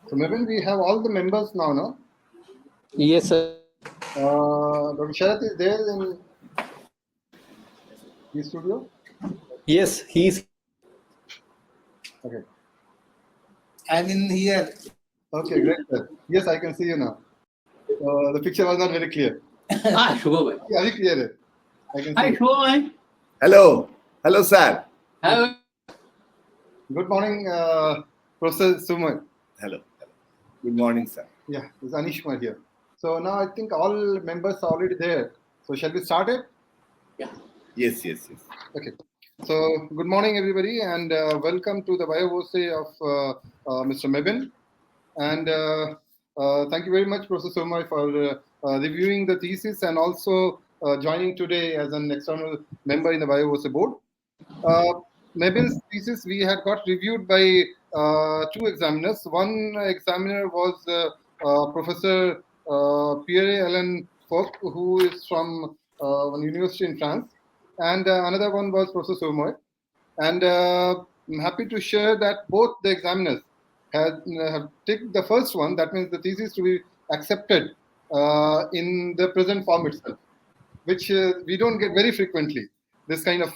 So Mabin, we have all the members now, no? Yes, sir. Dr. Sharath is there in the studio? Yes, he's. Okay. I'm in here. Okay, great, sir. Yes, I can see you now. The picture was not very clear. Shubha. Yeah, very clear. I can see. Hi, Shubha. Hello. Hello, sir. Hello. Good morning, Professor Sumar. Hello. Good morning, sir. Yeah, it's Anish Kumar here. So now I think all members are already there. So shall we start it? Yeah. Yes. Okay. So good morning, everybody, and welcome to the Viva-Voce of Mr. Mabin. And thank you very much, Professor Somai, for reviewing the thesis and also joining today as an external member in the Viva-Voce board. Mabin's thesis we had got reviewed by two examiners. One examiner was Professor Pierre-Alain Foch, who is from one university in France, and another one was Professor Somoy. And I'm happy to share that both the examiners have taken the first one, that means the thesis to be accepted in the present form itself, which we don't get very frequently, this kind of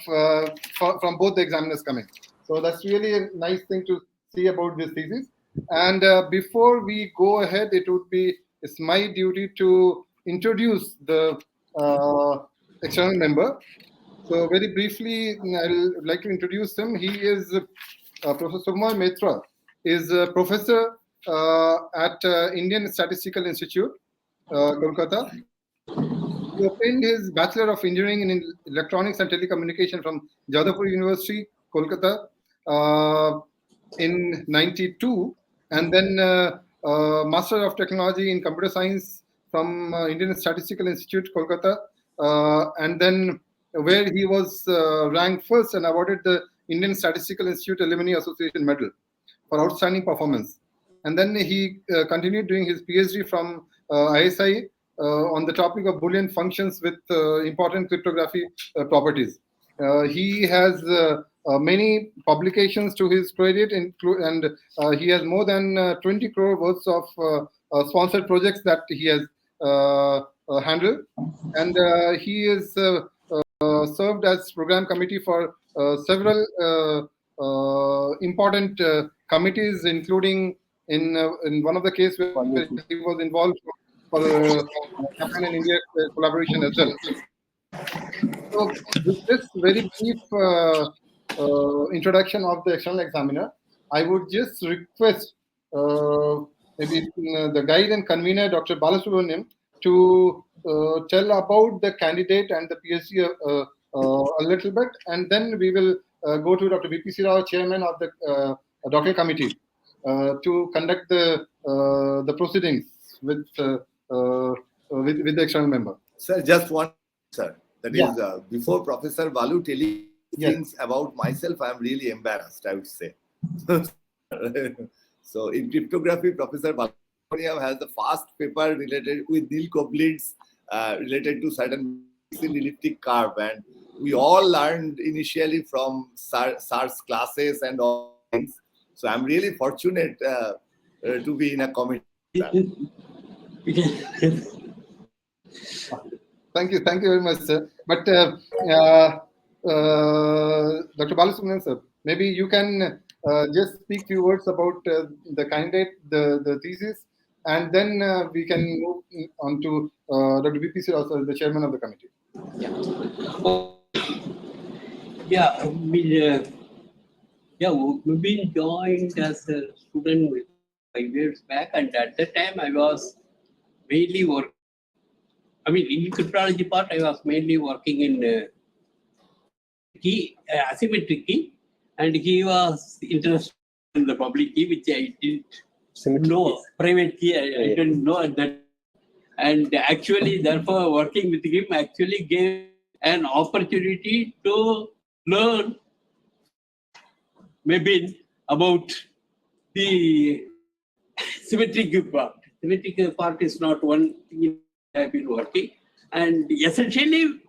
from both the examiners coming. So that's really a nice thing to see about this thesis. And before we go ahead, it's my duty to introduce the external member. So very briefly, I'd like to introduce him. He is Professor Sumay Mehta, is a professor at Indian Statistical Institute, Kolkata. He obtained his Bachelor of Engineering in Electronics and Telecommunication from Jadavpur University, Kolkata, in '92, and then Master of Technology in Computer Science from Indian Statistical Institute, Kolkata, and then where he was ranked first and awarded the Indian Statistical Institute Alumni Association Medal for outstanding performance. And then he continued doing his PhD from ISI on the topic of Boolean functions with important cryptography properties. He has many publications to his credit, and he has more than 20 crore worth of sponsored projects that he has handled. And he is served as program committee for several important committees, including in one of the cases where he was involved for Japan and India collaboration as well. So with this very brief introduction of the external examiner, I would just request maybe the guide and convener, Dr. Balasubramaniam, to tell about the candidate and the PhD a little bit, and then we will go to Dr. VPC Rao, chairman of the doctoral committee, to conduct the proceedings with the external member. Sir, just one, sir. That is, before Professor Balu telling things about myself, I am really embarrassed, I would say. So in cryptography, Professor Balu has the first paper related with Neil Koblitz related to certain elliptic curve, and we all learned initially from SARS classes and all things. So I'm really fortunate to be in a committee. Thank you very much, sir. But Dr. Balasubramanian, sir, maybe you can just speak few words about the candidate, the thesis, and then we can move on to Dr. VPC, also the chairman of the committee. We've been joined as a student 5 years back, and at the time I was mainly working. I mean, in the cryptology part, I was mainly working in Symmetric-Key, and he was interested in the public key, which I didn't know. Private key, I didn't know at that. And actually, therefore, working with him actually gave an opportunity to learn maybe about the symmetric part. Symmetric part is not one thing I've been working, and essentially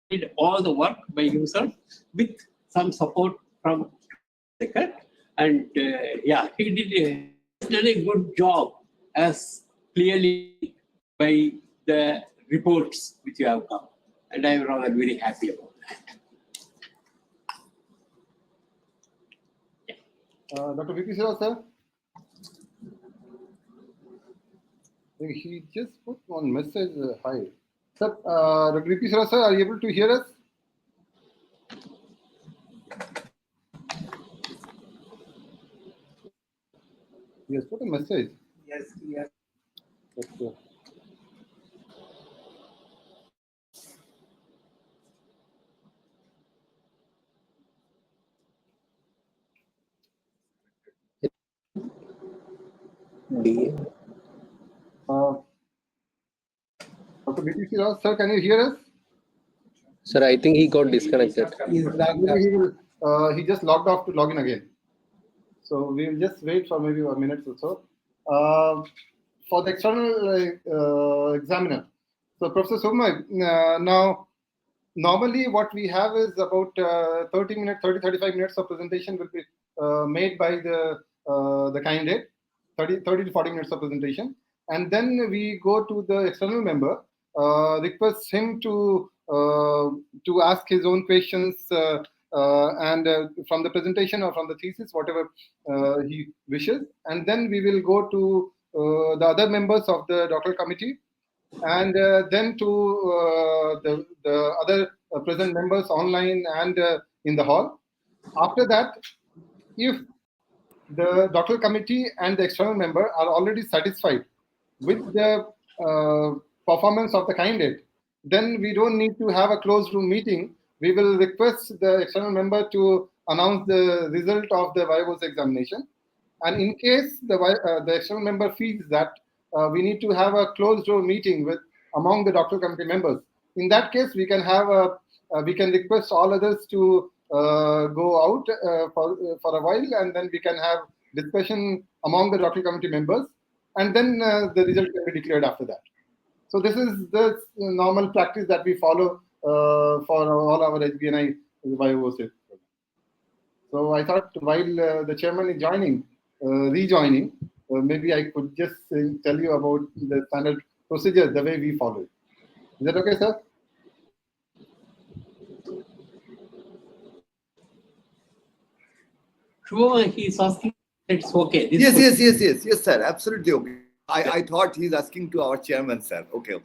did all the work by himself with some support from Secret. And he did done a good job as clearly by the reports which you have come. And I am rather very happy about that. Dr. V.P. Sirao, sir? He just put one message, hi. Sir, Dr. V.P. Sirao, sir, are you able to hear us? Yes, put a message. Yes, yes. Okay. Dr. V.P. Sirao, sir, can you hear us? Sir, I think he got disconnected. He's logged Maybe up. he just logged off to log in again. So we'll just wait for maybe a minute or so. For the external examiner, so Professor Soumya, now normally what we have is about 35 minutes of presentation will be made by the candidate, 30 to 40 minutes of presentation, and then we go to the external member, request him to ask his own questions and from the presentation or from the thesis, whatever he wishes, and then we will go to the other members of the doctoral committee, and then to the other present members online and in the hall. After that, if the doctoral committee and the external member are already satisfied with the performance of the candidate, then we don't need to have a closed room meeting. We will request the external member to announce the result of the Viva-Voce examination. And in case the external member feels that we need to have a closed door meeting with among the doctoral committee members, in that case we can have we can request all others to go out for a while, and then we can have discussion among the doctoral committee members, and then the result can be declared after that. So this is the normal practice that we follow for all our HBNI Viva-Voce. So I thought while the chairman is rejoining, maybe I could just tell you about the standard procedure, the way we follow it. Is that okay, sir? Sure, he's asking. It's okay. Yes, sir. Absolutely okay. I thought he's asking to our chairman, sir. Okay.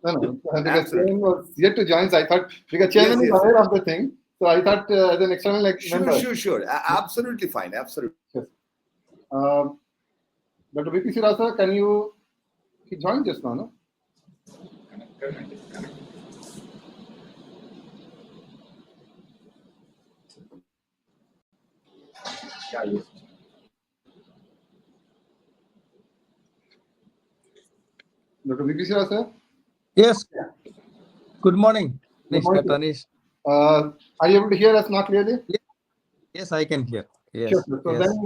No. Because chairman was yet to join, so I thought because chairman is aware of the thing, so I thought as an external member. Sure. Absolutely fine. Absolutely. Yes. Dr. V.P. Sirao, sir, can you? He joined just now, no? Dr. V.P. Sirao, sir? Yes. Good morning, Good morning, Mr. Tanish. Are you able to hear us now clearly? Yes, I can hear. Yes. Sure. So yes. then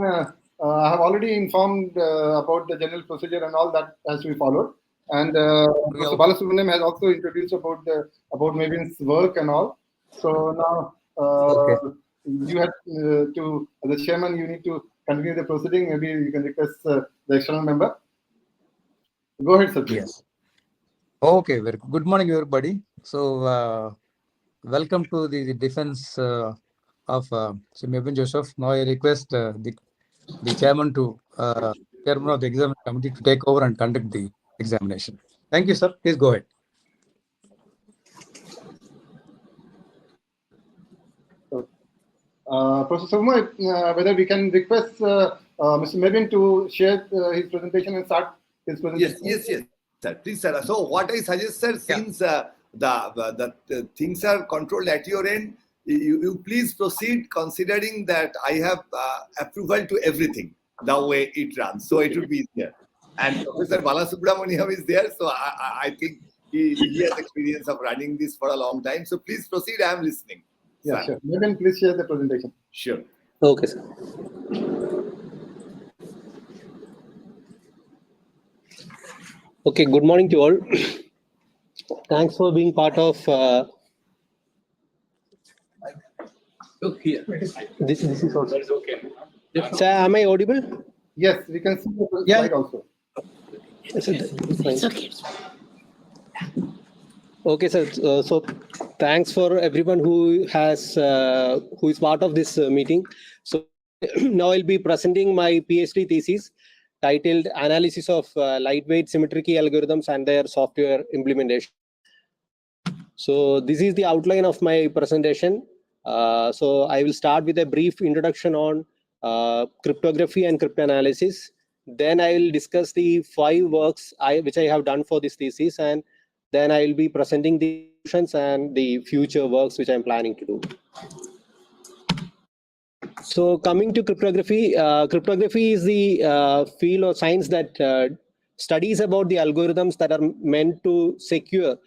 I have already informed about the general procedure and all that has to be followed. And Professor Balasubramaniam has also introduced about Mabin's work and all. So now you have to, as the chairman, you need to continue the proceeding. Maybe you can request the external member. Go ahead, sir. Yes. Okay. Very good morning, everybody. So welcome to the defense of Mabin Joseph. Now I request the chairman chairman of the exam committee to take over and conduct the examination. Thank you, sir. Please go ahead. Professor Soumya, whether we can request Mr. Mabin to share his presentation and start his presentation. Yes, sir. Please, sir. So what I suggest, sir, since the things are controlled at your end, you please proceed considering that I have approval to everything the way it runs. So it will be easier. And Professor Balasubramaniam is there, so I think he has experience of running this for a long time. So please proceed. I am listening. Yeah, sure. Mabin, please share the presentation. Sure. Okay, sir. Okay, good morning to all. Thanks for being part of Look here. this is also. That's okay. Sir, am I audible? Yes, we can see the Yeah. slide also. It's okay. Okay, sir. So thanks for everyone who is part of this meeting. So now I'll be presenting my PhD thesis titled Analysis of Lightweight Symmetric-Key Algorithms and Their Software Implementation. So this is the outline of my presentation. So I will start with a brief introduction on cryptography and cryptanalysis. Then I will discuss the 5 works which I have done for this thesis, and then I will be presenting the solutions and the future works which I'm planning to do. So coming to cryptography, cryptography is the field of science that studies about the algorithms that are meant to secure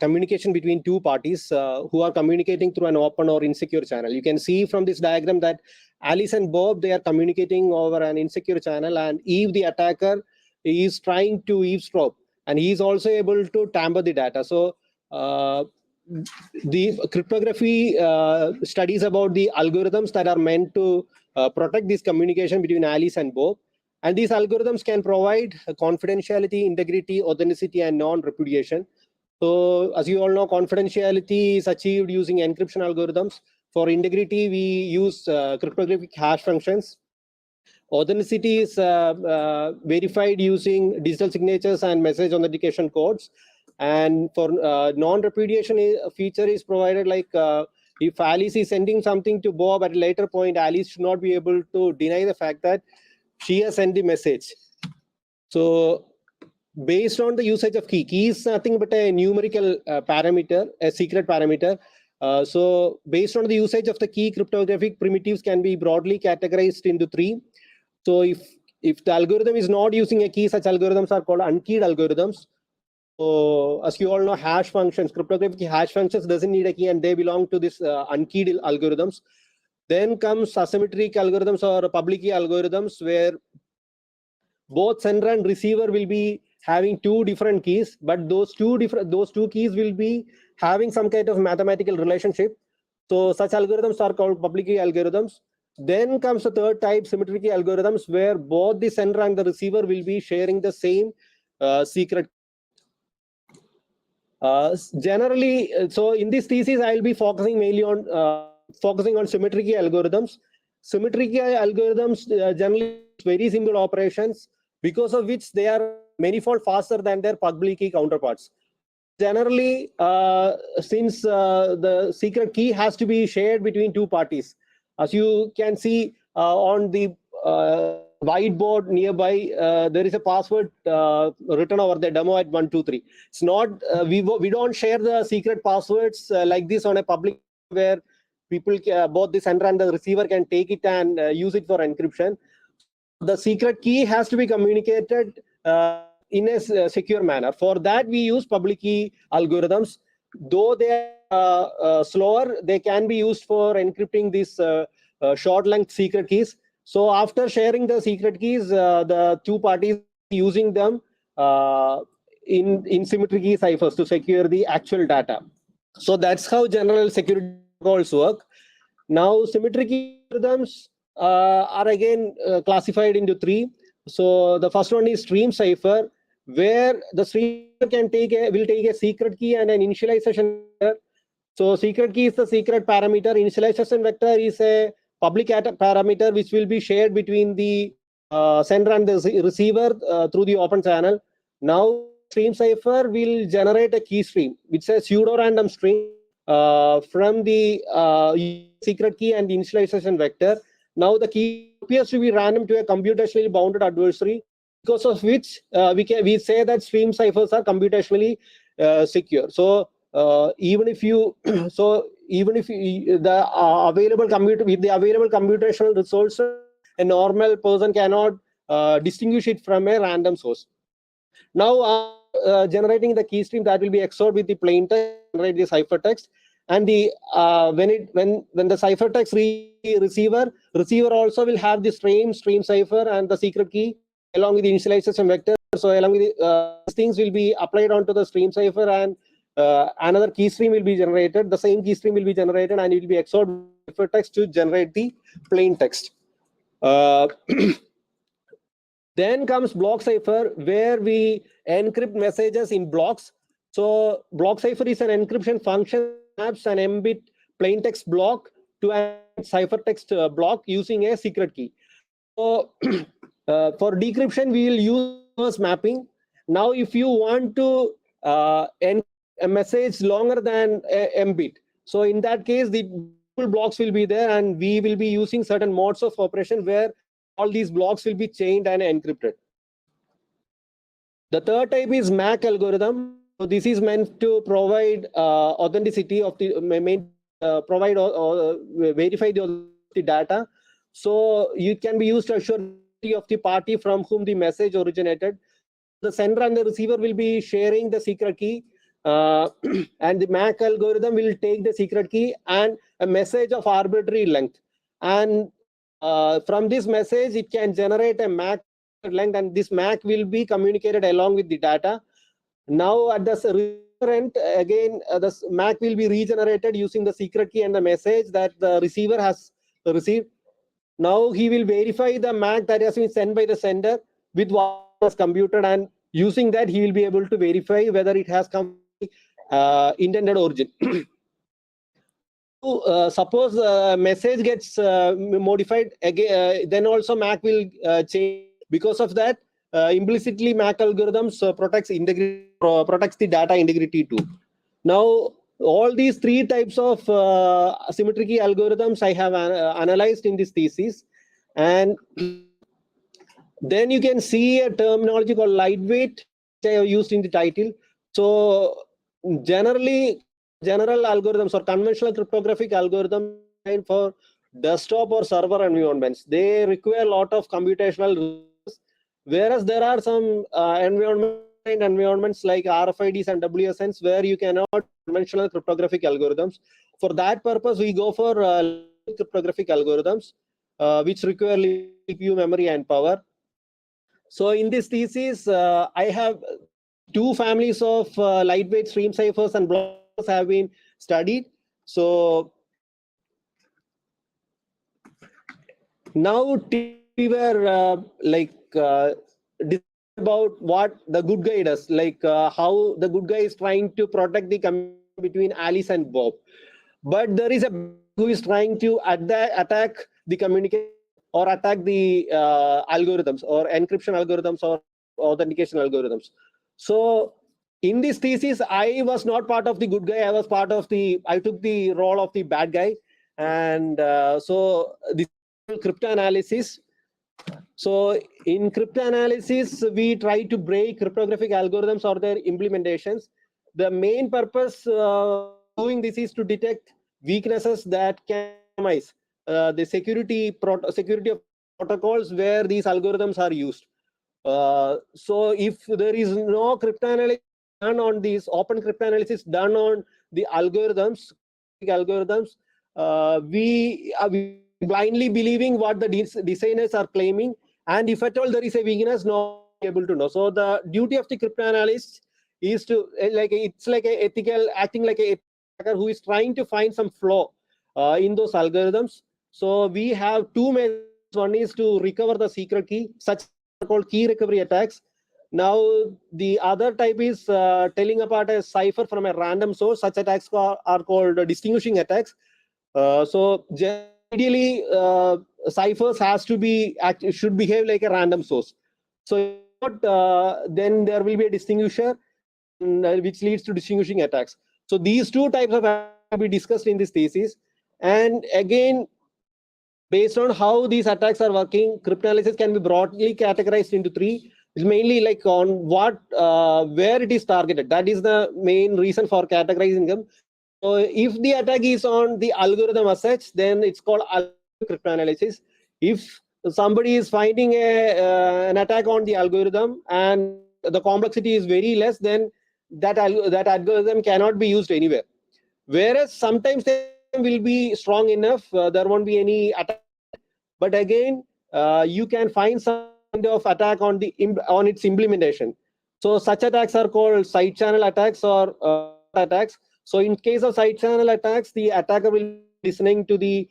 communication between two parties who are communicating through an open or insecure channel. You can see from this diagram that Alice and Bob, they are communicating over an insecure channel, and Eve, the attacker, is trying to eavesdrop, and he is also able to tamper the data. So the cryptography studies about the algorithms that are meant to protect this communication between Alice and Bob. And these algorithms can provide confidentiality, integrity, authenticity, and non-repudiation. So as you all know, confidentiality is achieved using encryption algorithms. For integrity, we use cryptographic hash functions. Authenticity is verified using digital signatures and message authentication codes. And for non-repudiation feature is provided like if Alice is sending something to Bob at a later point, Alice should not be able to deny the fact that she has sent the message. So based on the usage of key is nothing but a numerical parameter, a secret parameter. So based on the usage of the key, cryptographic primitives can be broadly categorized into 3. So if the algorithm is not using a key, such algorithms are called unkeyed algorithms. So as you all know, hash functions, cryptographic hash functions doesn't need a key, and they belong to this unkeyed algorithms. Then comes asymmetric algorithms or public key algorithms, where both sender and receiver will be having 2 different keys, but those two keys will be having some kind of mathematical relationship. So such algorithms are called public key algorithms. Then comes the third type, symmetric key algorithms, where both the sender and the receiver will be sharing the same secret. Generally, so in this thesis, I will be focusing mainly on symmetric key algorithms. Symmetric key algorithms generally use very simple operations, because of which they are manifold faster than their public key counterparts. Generally, since the secret key has to be shared between 2 parties, as you can see on the whiteboard nearby, there is a password written over the demo at 123. It's not we don't share the secret passwords like this on a public, where people both the sender and the receiver can take it and use it for encryption. The secret key has to be communicated in a secure manner. For that, we use public key algorithms. Though they are slower, they can be used for encrypting these short length secret keys. So after sharing the secret keys, the 2 parties using them in symmetric key ciphers to secure the actual data. So that's how general security protocols work. Now symmetric key algorithms are again classified into 3. So the first one is stream cipher, where the stream can will take a secret key and an initialization vector. So secret key is the secret parameter. Initialization vector is a public parameter which will be shared between the sender and the receiver through the open channel. Now stream cipher will generate a key stream, which is a pseudo-random string from the secret key and the initialization vector. Now the key appears to be random to a computationally bounded adversary, because of which we say that stream ciphers are computationally secure. So even if you the available computational resources, a normal person cannot distinguish it from a random source. Now generating the key stream, that will be XORed with the plain text, generate the ciphertext. And the when the ciphertext receiver also will have the stream cipher and the secret key along with the initialization vector. So along with these things will be applied onto the stream cipher, and another key stream will be generated. The same key stream will be generated, and it will be XORed with ciphertext to generate the plain text. Then comes block cipher, where we encrypt messages in blocks. So block cipher is an encryption function that maps an mbit plain text block to a ciphertext block using a secret key. So for decryption, we will use reverse mapping. Now, if you want to encrypt a message longer than a mbit, so in that case, the blocks will be there, and we will be using certain modes of operation where all these blocks will be chained and encrypted. The third type is MAC algorithm. So this is meant to provide authenticity of the verify the data. So it can be used to assure of the party from whom the message originated. The sender and the receiver will be sharing the secret key, and the MAC algorithm will take the secret key and a message of arbitrary length. And from this message, it can generate a MAC length, and this MAC will be communicated along with the data. Now at the receiver end, again, the MAC will be regenerated using the secret key and the message that the receiver has received. Now he will verify the MAC that has been sent by the sender with what was computed, and using that he will be able to verify whether it has come intended origin. Suppose a message gets modified again, then also MAC will change. Because of that, implicitly MAC algorithms protects the data integrity too. Now, all these three types of symmetric key algorithms I have analyzed in this thesis, and then you can see a terminology called lightweight, which I have used in the title. So general algorithms or conventional cryptographic algorithms for desktop or server environments, they require a lot of computational resources, whereas there are some environments like RFIDs and WSNs where you cannot conventional cryptographic algorithms. For that purpose, we go for cryptographic algorithms, which require CPU, memory, and power. So in this thesis, I have two families of lightweight stream ciphers and blocks have been studied. So now we were about what the good guy does, how the good guy is trying to protect the communication between Alice and Bob. But there is a who is trying to attack the communication or attack the algorithms or encryption algorithms or authentication algorithms. So in this thesis, I was not part of the good guy. I took the role of the bad guy. And so this is cryptanalysis. So in cryptanalysis, we try to break cryptographic algorithms or their implementations. The main purpose of doing this is to detect weaknesses that can compromise the security of protocols where these algorithms are used. So if there is no cryptanalysis done on these open cryptanalysis done on the algorithms, we are blindly believing what the designers are claiming, and if at all there is a weakness, not able to know. So the duty of the cryptanalyst is to acting like a hacker who is trying to find some flaw in those algorithms. So we have two methods. One is to recover the secret key, such are called key recovery attacks. Now the other type is telling apart a cipher from a random source. Such attacks are called distinguishing attacks. So ideally, ciphers should behave like a random source. So then there will be a distinguisher, which leads to distinguishing attacks. So these two types of attacks will be discussed in this thesis. And again, based on how these attacks are working, cryptanalysis can be broadly categorized into three. It's mainly like on where it is targeted. That is the main reason for categorizing them. So if the attack is on the algorithm as such, then it's called cryptanalysis. If somebody is finding an attack on the algorithm and the complexity is very less, then that algorithm cannot be used anywhere. Whereas sometimes they will be strong enough, there won't be any attack. But again, you can find some kind of attack on its implementation. So such attacks are called side channel attacks or attacks. So in case of side channel attacks, the attacker will be listening to the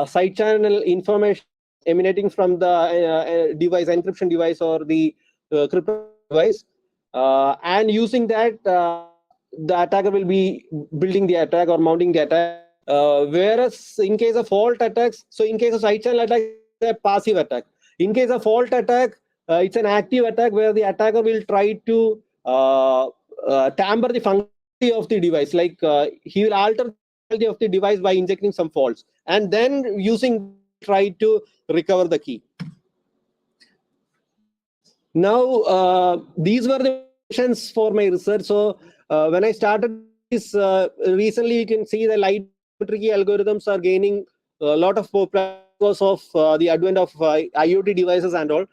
side channel information emanating from the device, encryption device, or the crypto device, and using that, the attacker will be building the attack or mounting the attack. Whereas in case of fault attacks, so in case of side channel attack, it's a passive attack. In case of fault attack, it's an active attack where the attacker will try to tamper the functionality of the device. Like he will alter the functionality of the device by injecting some faults, and then using try to recover the key. Now, these were the motivations for my research. So when I started this, recently you can see the light Symmetric-Key algorithms are gaining a lot of popularity because of the advent of IoT devices and all.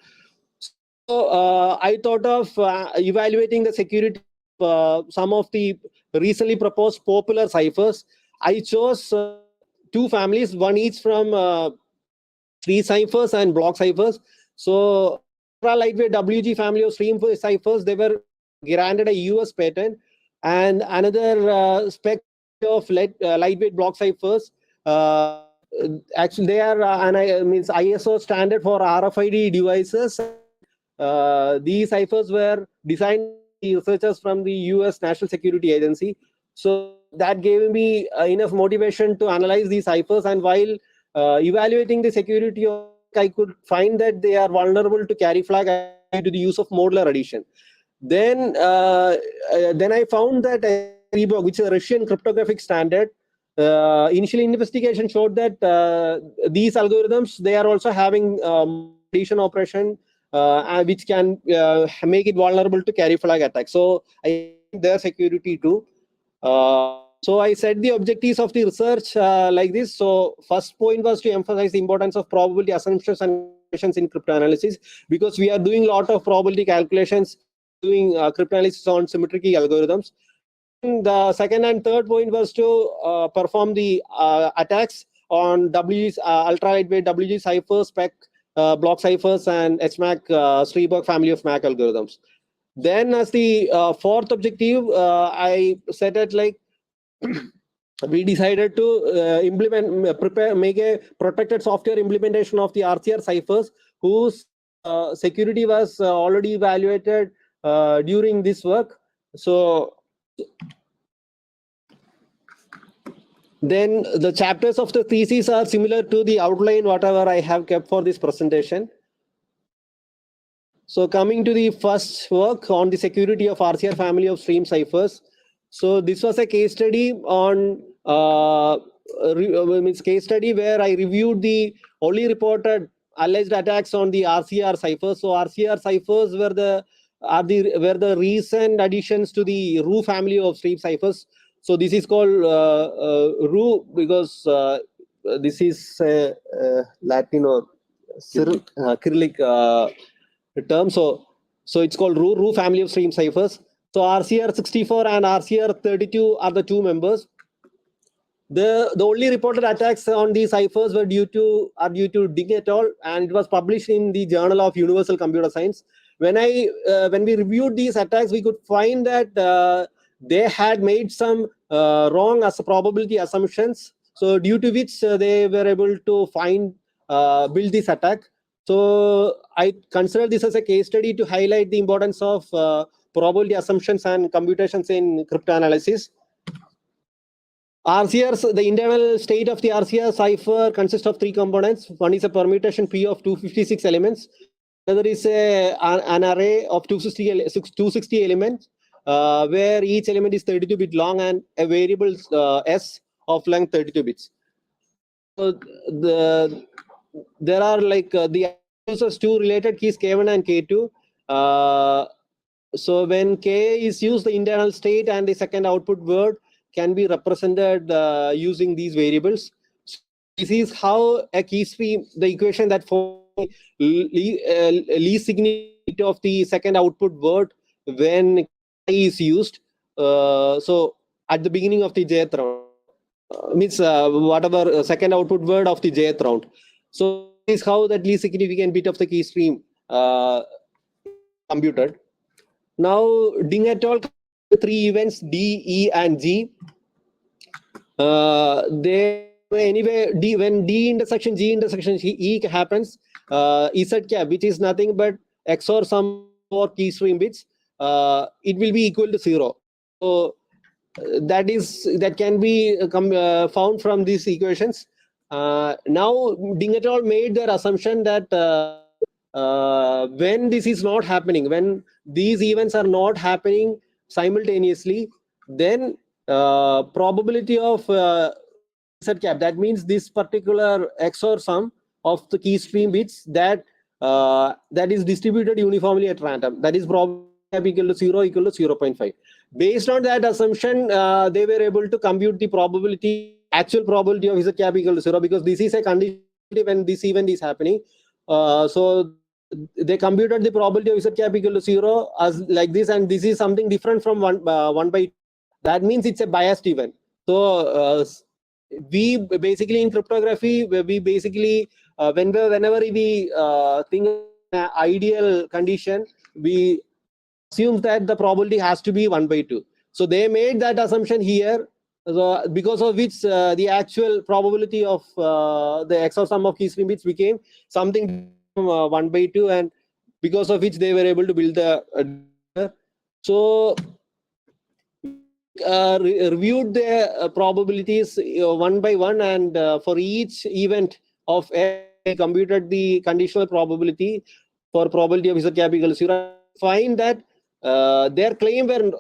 So I thought of evaluating the security of some of the recently proposed popular ciphers. I chose two families, one each from tree ciphers and block ciphers. So lightweight WG family of stream ciphers, they were granted a US patent, and another spec of lightweight block ciphers. Actually, they are means ISO standard for RFID devices. These ciphers were designed by researchers from the US National Security Agency. So that gave me enough motivation to analyze these ciphers, and while evaluating the security, I could find that they are vulnerable to carry flag due to the use of modular addition. Then I found that REBOK, which is a Russian cryptographic standard, initial investigation showed that these algorithms, they are also having addition operation, which can make it vulnerable to carry flag attacks. So I think their security too. So I set the objectives of the research like this. So first point was to emphasize the importance of probability assumptions and calculations in cryptanalysis, because we are doing a lot of probability calculations, doing cryptanalysis on Symmetric-Key algorithms. And the second and third point was to perform the attacks on WG's ultra lightweight WG ciphers, spec block ciphers, and HMAC Streberg family of MAC algorithms. Then as the fourth objective, I set it like we decided to make a protected software implementation of the RCR ciphers, whose security was already evaluated during this work. So then the chapters of the thesis are similar to the outline whatever I have kept for this presentation. So coming to the first work on the security of RCR family of stream ciphers. So this was a case study on case study where I reviewed the only reported alleged attacks on the RCR ciphers. So RCR ciphers were the recent additions to the RU family of stream ciphers. So this is called RU because this is Latin or Cyrillic term. So it's called RU family of stream ciphers. So RCR64 and RCR32 are the two members. The only reported attacks on these ciphers are due to Ding et al., and it was published in the Journal of Universal Computer Science. When we reviewed these attacks, we could find that they had made some wrong probability assumptions. So due to which they were able to build this attack. So I consider this as a case study to highlight the importance of probability assumptions and computations in cryptanalysis. RCRs, the internal state of the RCR cipher consists of three components. One is a permutation P of 256 elements. Another is an array of 260 elements, where each element is 32 bit long and a variable S of length 32 bits. So there are the uses two related keys K1 and K2. So when K is used, the internal state and the second output word can be represented using these variables. So this is how a key stream, the equation that for least significant of the second output word when K is used. So at the beginning of the jth round, means whatever second output word of the jth round. So this is how that least significant bit of the key stream computed. Now Ding et al. Three events D, E, and G. They anyway, when D intersection G intersection E happens, Z cap, which is nothing but XOR sum for key stream bits, it will be equal to 0. So that can be found from these equations. Now Ding et al. Made their assumption that when this is not happening, when these events are not happening simultaneously, then probability of Z cap, that means this particular XOR sum of the key stream bits that is distributed uniformly at random, that is probability equal to 0 equal to 0.5. Based on that assumption, they were able to compute the probability, actual probability of Z cap equal to 0, because this is a condition when this event is happening. So they computed the probability of Z cap equal to 0 as like this, and this is something different from 1 by 2. That means it's a biased event. So we basically in cryptography, we basically whenever we think an ideal condition, we assumes that the probability has to be 1 by 2. So they made that assumption here, because of which the actual probability of the XOR sum of key stream bits became something from 1 by 2, and because of which they were able to build the so reviewed the probabilities one by one, and for each event of they computed the conditional probability for probability of Z cap equal to 0. Find that their claim claim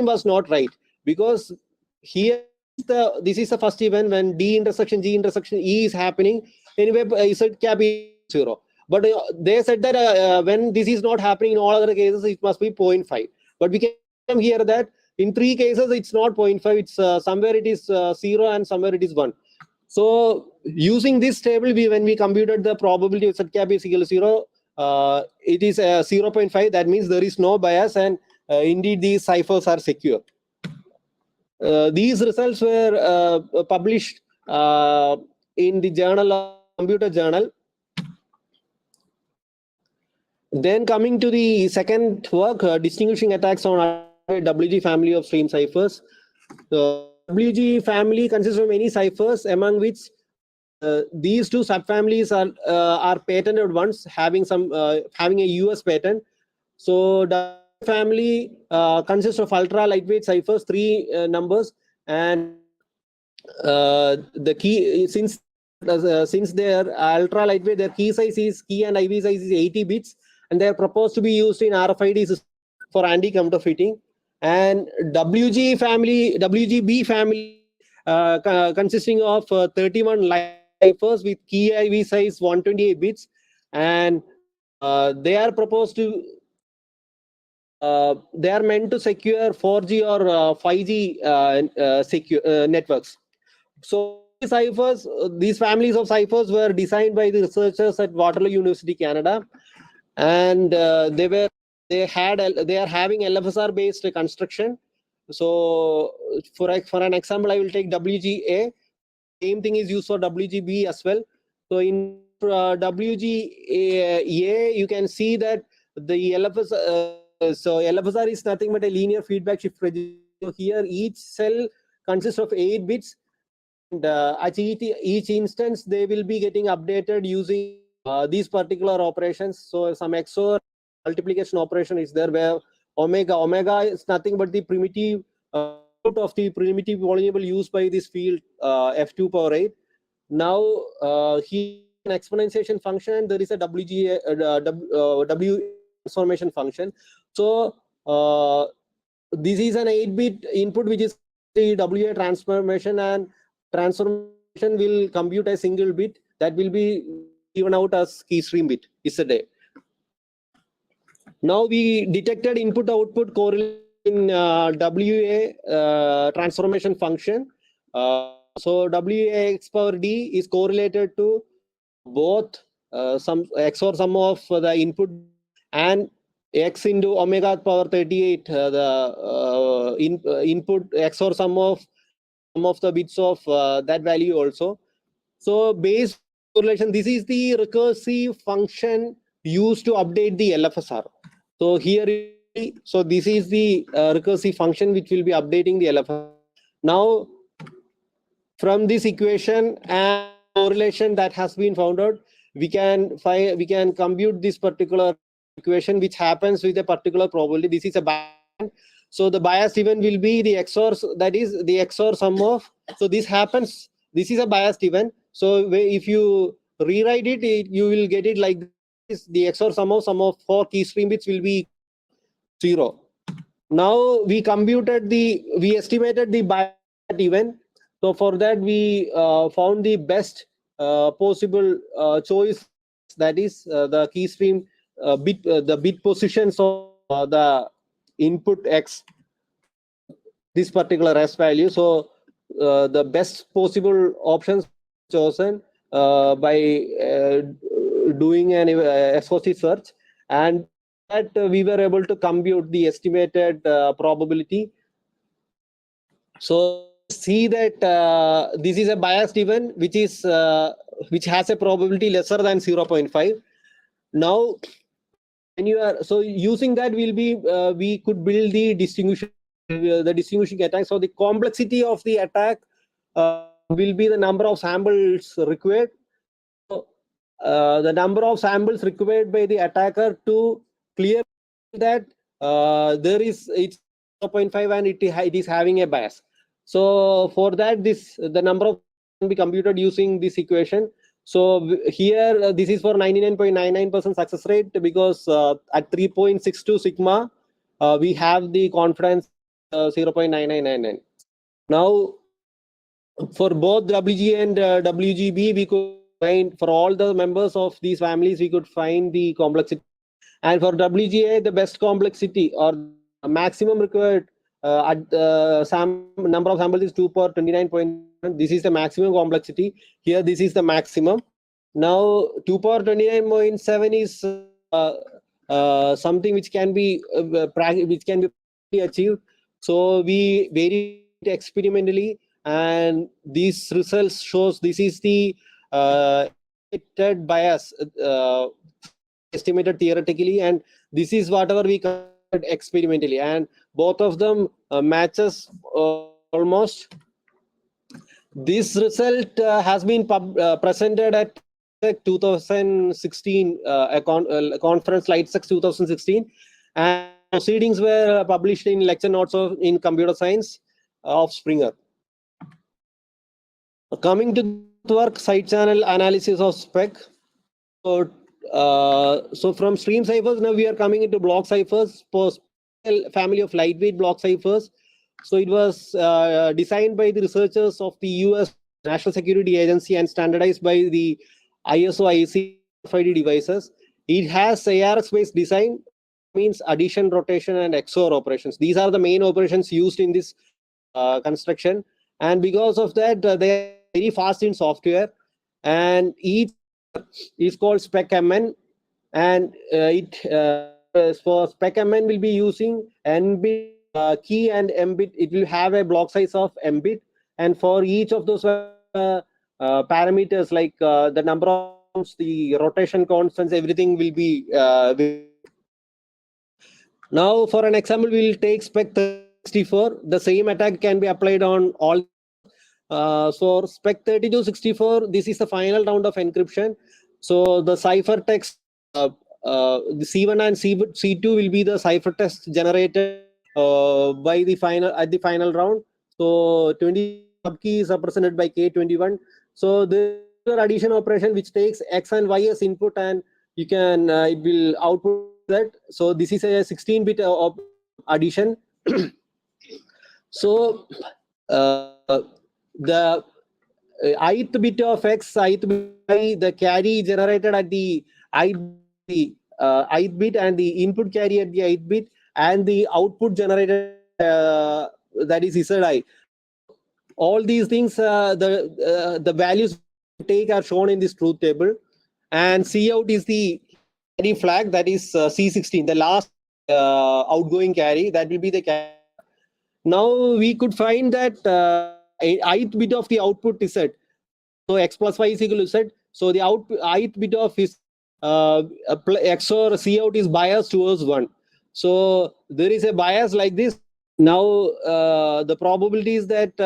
was not right, because here this is the first event when D intersection G intersection E is happening. Anyway, Z cap is 0. But they said that when this is not happening in all other cases, it must be 0.5. But we can here that in 3 cases it's not 0.5, it's somewhere it is 0 and somewhere it is 1. So using this table, when we computed the probability of Z cap is equal to 0, it is 0.5. That means there is no bias, and indeed these ciphers are secure. These results were published in the journal of Computer Journal. Then coming to the second work, distinguishing attacks on WG family of stream ciphers. The WG family consists of many ciphers, among which these two subfamilies are patented ones, having a US patent. So the family consists of ultra lightweight ciphers, 3 numbers, and the key since they are ultra lightweight, their key and IV size is 80 bits, and they are proposed to be used in RFID system for anti-counterfeiting. And WGB family consisting of 31 ciphers with key IV size 128 bits, and they are proposed to they are meant to secure 4G or 5G secure networks. So these families of ciphers were designed by the researchers at Waterloo University, Canada, and they are having LFSR based construction. So for an example, I will take WGA. Same thing is used for WGB as well. So in WGA, you can see that the LFSR. So LFSR is nothing but a linear feedback shift register. So here each cell consists of 8 bits. And at each instance, they will be getting updated using these particular operations. So some XOR multiplication operation is there, where omega is nothing but the primitive of the primitive polynomial used by this field f2 power 8. Now here an exponentiation function, there is a W transformation function. So this is an 8-bit input, which is the WA transformation, and transformation will compute a single bit that will be given out as key stream bit yesterday. Now we detected input-output correlation in WA transformation function. So WAX power D is correlated to both some XOR sum of the input and X into omega power 38 the input XOR sum of the bits of that value also. So based correlation, this is the recursive function used to update the LFSR. So here, so this is the recursive function which will be updating the LFSR. Now from this equation and correlation that has been found out, we can compute this particular equation which happens with a particular probability. This is a bias. So the biased event will be the XOR, that is the XOR sum of, so this happens, this is a biased event. So if you rewrite it, you will get it like this. The XOR sum of 4 key stream bits will be 0. Now we estimated the biased event. So for that we found the best possible choice, that is the key stream bit, the bit positions of the input X, this particular S value. So the best possible options chosen by doing an SOC search, and that we were able to compute the estimated probability. So see that this is a biased event which has a probability lesser than 0.5. Now when you are, so using that will be we could build the distinguishing attack. So the complexity of the attack will be the number of samples required. So, the number of samples required by the attacker to clear that there is, it's 0.5 and it is having a bias. So for that, the number of can be computed using this equation. So here this is for 99.99% success rate, because at 3.62 sigma we have the confidence 0.9999. Now for both WG and WGB, we could find, for all the members of these families, we could find the complexity. And for WGA, the best complexity or maximum required at number of samples is 2 per 29. This is the maximum complexity. Here, this is the maximum. Now, 2 per 29.7 is something which can be achieved. So we vary it experimentally, and these results shows this is the bias estimated theoretically, and this is whatever we conducted experimentally, and both of them matches almost. This result has been presented at 2016 conference, Lightsex 2016, and proceedings were published in lecture notes in computer science of Springer. Coming to work, side channel analysis of spec. So from stream ciphers, now we are coming into block ciphers, family of lightweight block ciphers. So it was designed by the researchers of the US National Security Agency and standardized by the ISO IC RFID devices. It has ARX-based design, means addition, rotation, and XOR operations. These are the main operations used in this construction. And because of that, they are very fast in software. And each is called spec MN. And for spec MN will be using N bit key and M bit. It will have a block size of M bit. And for each of those parameters, like the number of the rotation constants, everything will be now for an example, we will take spec 64. The same attack can be applied on all. So spec 3264, this is the final round of encryption. So the ciphertext, the C1 and C2 will be the ciphertext generated by the final round. So 20 subkey is represented by K21. So the addition operation which takes X and Y as input, and you can it will output that. So this is a 16-bit of addition. So the ith bit of X, ith bit, the carry generated at the ith bit, and the input carry at the ith bit, and the output generated that is ZI. All these things, the values take are shown in this truth table, and C out is the carry flag, that is C16, the last outgoing carry, that will be the carry. Now we could find that ith bit of the output is Z. So X plus Y is equal to Z. So the ith bit of his X or C out is biased towards 1. So there is a bias like this. Now the probability is that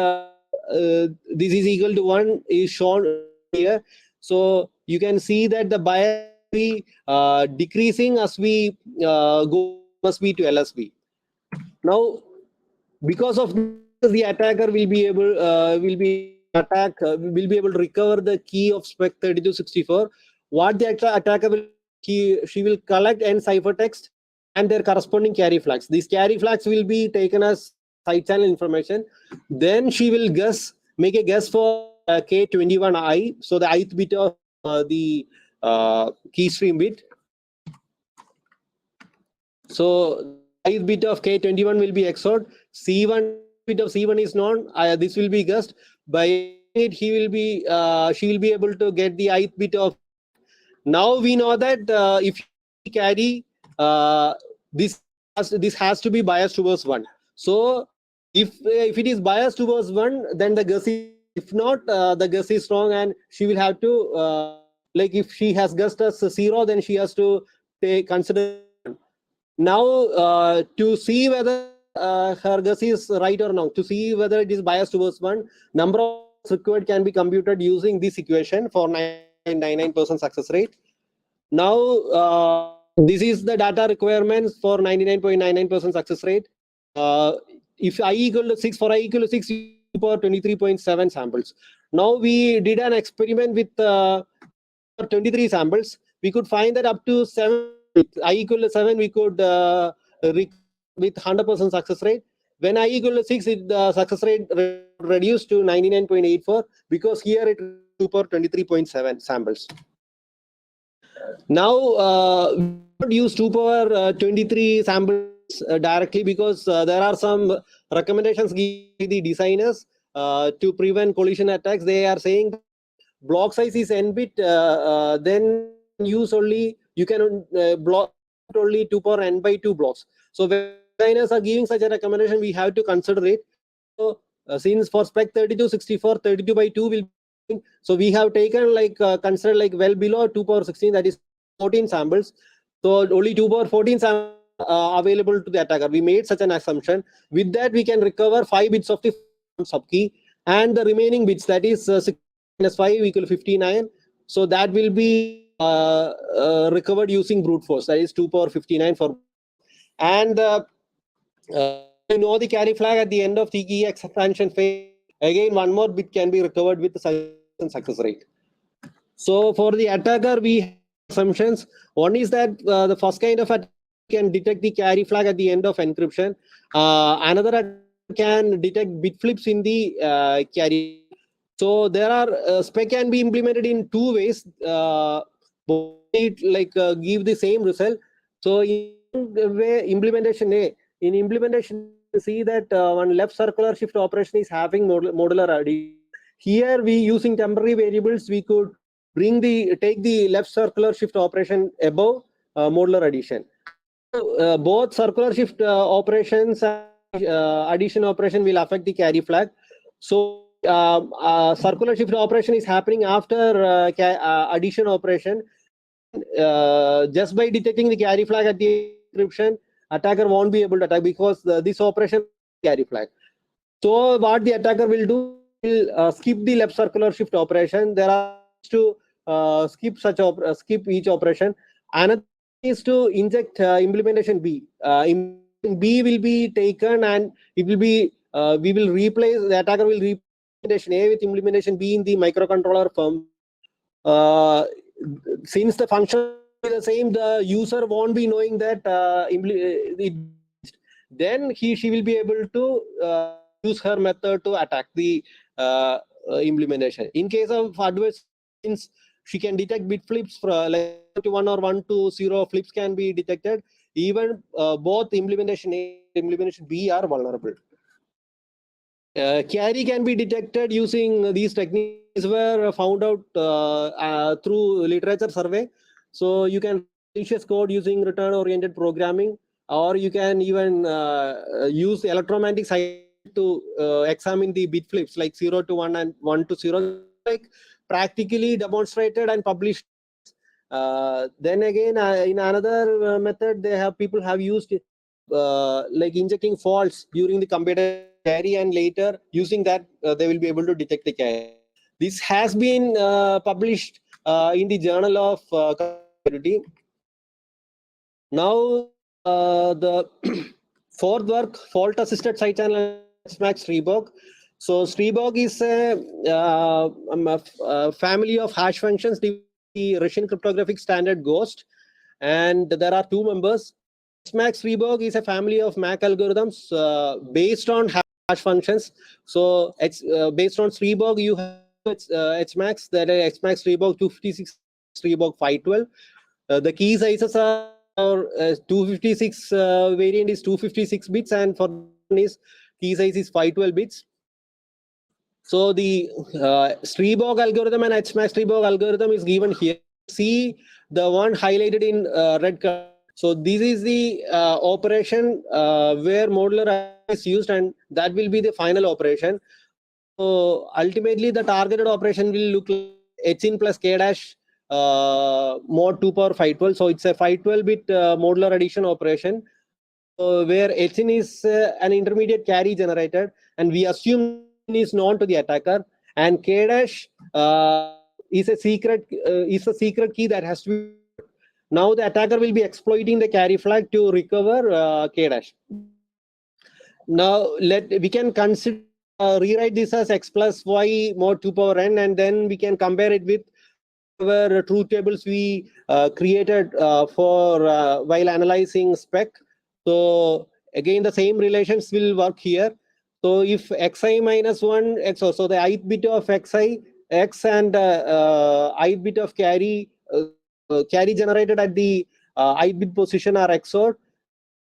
this is equal to 1 is shown here. So you can see that the bias will be decreasing as we go LSB to LSB. Now, because of this, the attacker will be able will be able to recover the key of spec 3264. What the attacker will she will collect n ciphertext and their corresponding carry flags. These carry flags will be taken as side channel information. Then she will make a guess for K21I, so the ith bit of the key stream bit. So ith bit of K21 will be XORed. C1 bit of C1 is known. This will be guessed. By it, she will be able to get the ith bit of. Now we know that if you carry this has to be biased towards 1. So if it is biased towards 1, then the guess is, if not, the guess is wrong, and she will have to like if she has guessed as 0, then she has to consider. Now to see whether her guess is right or not, to see whether it is biased towards 1, number of required can be computed using this equation for 99% success rate. Now this is the data requirements for 99.99% success rate. If I equal to 6, for I equal to 6, for 23.7 samples. Now we did an experiment with 23 samples. We could find that up to 7, with I equal to 7, we could with 100% success rate. When I equal to 6, the success rate reduced to 99.84 because here it is 2 per 23.7 samples. Now we don't use 2 power 23 samples directly because there are some recommendations given by the designers to prevent collision attacks. They are saying block size is n bit, then use only, you can block only 2 power n by 2 blocks. So when designers are giving such a recommendation, we have to consider it. So since for spec 3264, 32 by 2 will be, so we have taken like consider like well below 2 power 16, that is 14 samples. So only 2 power 14 samples available to the attacker. We made such an assumption. With that, we can recover 5 bits of the subkey, and the remaining bits, that is 6 minus 5 equal to 59. So that will be recovered using brute force, that is 2 power 59 for. And you know the carry flag at the end of the key expansion phase. Again, one more bit can be recovered with the success rate. So for the attacker, we have assumptions. One is that the first kind of attack can detect the carry flag at the end of encryption. Another can detect bit flips in the carry. So there are spec can be implemented in 2 ways. Give the same result. So in way implementation A, in implementation see that one left circular shift operation is having modular addition. Here we using temporary variables, we could take the left circular shift operation above modular addition. Both circular shift operations and addition operation will affect the carry flag. So circular shift operation is happening after addition operation. Just by detecting the carry flag at the encryption, attacker won't be able to attack because this operation carry flag. So what the attacker will do, will skip the left circular shift operation. There are to skip each operation. Another is to inject implementation B. B will be taken and it will be we will replace, the attacker will replace implementation A with implementation B in the microcontroller firm. Since the function is the same, the user won't be knowing that then she will be able to use her method to attack the implementation. In case of adverse, since she can detect bit flips for like 1 or 1 to 0 flips can be detected. Even both implementation A and implementation B are vulnerable. Carry can be detected using these techniques were found out through literature survey. So you can malicious code using return-oriented programming, or you can even use electromagnetic cycle to examine the bit flips like 0 to 1 and 1 to 0, like practically demonstrated and published. Then again, in another method, people have used like injecting faults during the computer carry, and later using that they will be able to detect the carry. This has been published in the Journal of Computing. Now the fourth work, fault-assisted side channel Max Strebog. So Strebog is a family of hash functions, the Russian cryptographic standard Ghost, and there are two members. Max Strebog is a family of MAC algorithms based on hash functions. So it's based on Strebog, you have Hmax, that is Hmax Strebog 256, Strebog 512. The key sizes are 256 variant is 256 bits, and for is key size is 512 bits. So the Strebog algorithm and Hmax Strebog algorithm is given here. See the one highlighted in red color. So this is the operation where modular is used, and that will be the final operation. So ultimately, the targeted operation will look like H in plus K dash mod 2 power 512. So it's a 512-bit modular addition operation where H in is an intermediate carry generated, and we assume is known to the attacker, and K dash is a secret key that has to be. Now the attacker will be exploiting the carry flag to recover K dash. Now we can consider rewrite this as x plus y mod 2 power n, and then we can compare it with whatever truth tables we created for while analyzing spec. So again, the same relations will work here. So if xi minus 1 x, so the ith bit of xi, x, and ith bit of carry generated at the ith bit position are XOR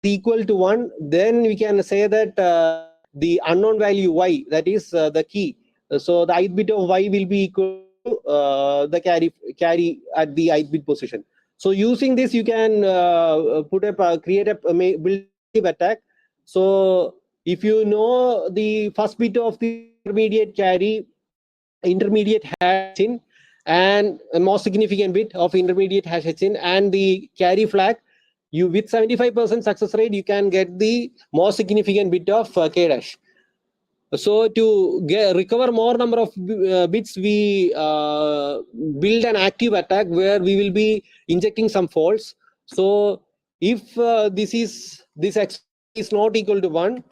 equal to 1, then we can say that the unknown value y, that is the key. So the ith bit of y will be equal to the carry at the ith bit position. So using this, you can create a build attack. So if you know the first bit of the intermediate carry, intermediate hash in, and a more significant bit of intermediate hash in, and the carry flag, you with 75% success rate, you can get the more significant bit of K dash. So to recover more number of bits, we build an active attack where we will be injecting some faults. So if this x is not equal to 1,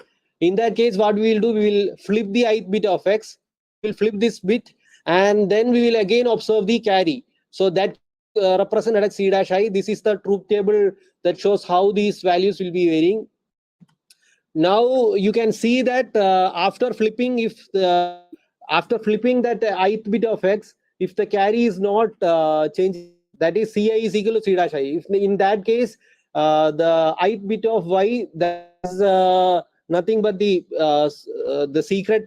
in that case, what we will do, we will flip the ith bit of x, we will flip this bit, and then we will again observe the carry. So that represented as c dash I. This is the truth table that shows how these values will be varying. Now you can see that after flipping that ith bit of x, if the carry is not changing, that is ci is equal to c dash I. If in that case, the ith bit of y, that is nothing but the secret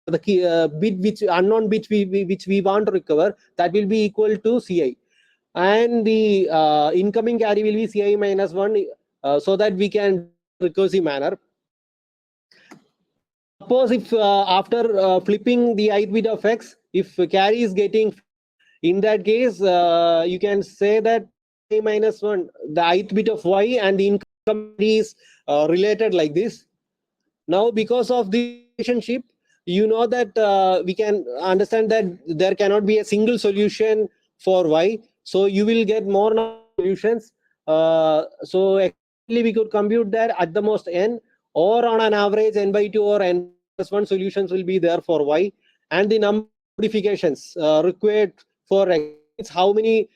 the key, bit which unknown bit which we want to recover, that will be equal to ci, and the incoming carry will be ci minus 1, so that we can recursive manner. Suppose if after flipping the ith bit of x, if carry is getting, in that case you can say that a minus 1, the ith bit of y, and the income is related like this. Now because of the relationship, you know that we can understand that there cannot be a single solution for y, so you will get more solutions. So actually we could compute that at the most n, or on an average n by 2 or n plus 1 solutions will be there for y, and the number of modifications required for x, how many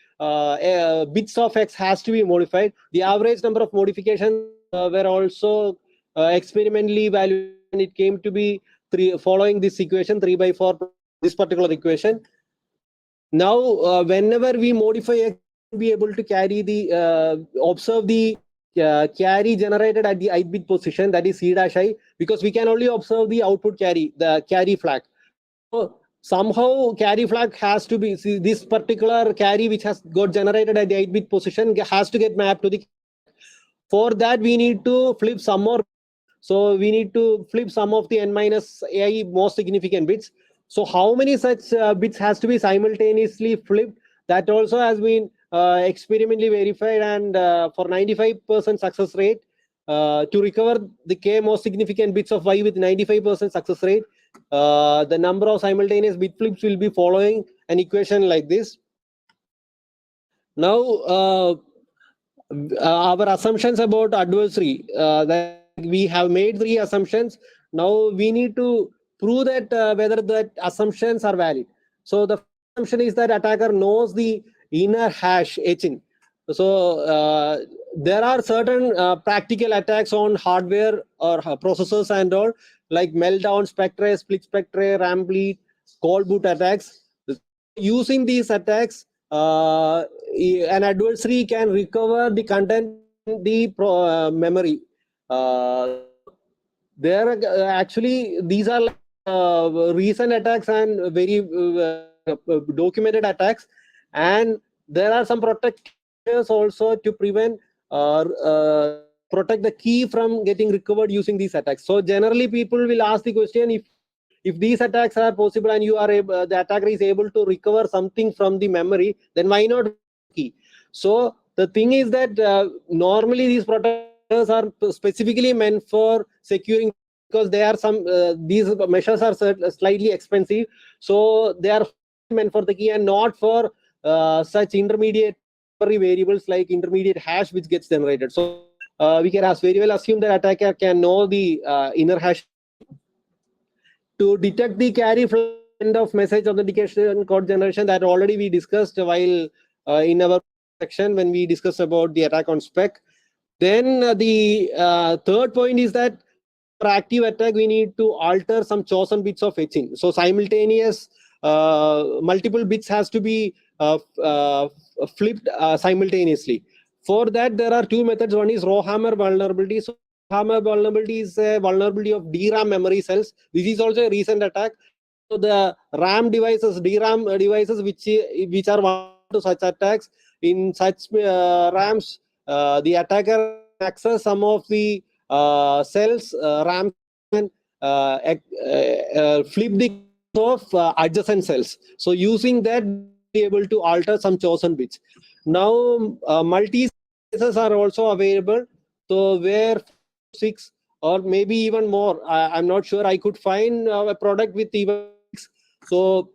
bits of x has to be modified. The average number of modifications were also experimentally evaluated, and it came to be 3, following this equation, 3 by 4, this particular equation. Now whenever we modify x, we'll be able to carry the observe the carry generated at the ith bit position, that is c dash I, because we can only observe the output carry, the carry flag. So somehow carry flag has to be, this particular carry which has got generated at the ith bit position has to get mapped to the. For that we need to flip some more. So we need to flip some of the n minus ai most significant bits. So how many such bits has to be simultaneously flipped? That also has been experimentally verified, and for 95% success rate, to recover the k most significant bits of y with 95% success rate, the number of simultaneous bit flips will be following an equation like this. Now, our assumptions about adversary, that we have made 3 assumptions. Now we need to prove that whether that assumptions are valid. So the assumption is that attacker knows the inner hash etching. So there are certain practical attacks on hardware or processors and all, like meltdown, spectre, split spectre, RAM bleed, call boot attacks. Using these attacks, an adversary can recover the content in the memory. There actually, these are recent attacks and very documented attacks, and there are some protections also to prevent protect the key from getting recovered using these attacks. So generally people will ask the question, if these attacks are possible and you are able, the attacker is able to recover something from the memory, then why not key? So the thing is that normally these protectors are specifically meant for securing, because they are some these measures are slightly expensive, so they are meant for the key and not for such intermediate variables like intermediate hash which gets generated. So we can very well assume that attacker can know the inner hash. To detect the carry flag end of message authentication code generation, that already we discussed while in our section when we discussed about the attack on spec. Then the third point is that for active attack we need to alter some chosen bits of etching. So simultaneous multiple bits has to be flipped simultaneously. For that there are 2 methods. One is row hammer vulnerability. So hammer vulnerability is a vulnerability of DRAM memory cells. This is also a recent attack. So the RAM devices, DRAM devices which are vulnerable to such attacks, in such RAMs, the attacker access some of the cells, RAM, and flip the of adjacent cells. So using that, be able to alter some chosen bits. Now multi cases are also available. So where 6 or maybe even more, I'm not sure, I could find a product with even 6. So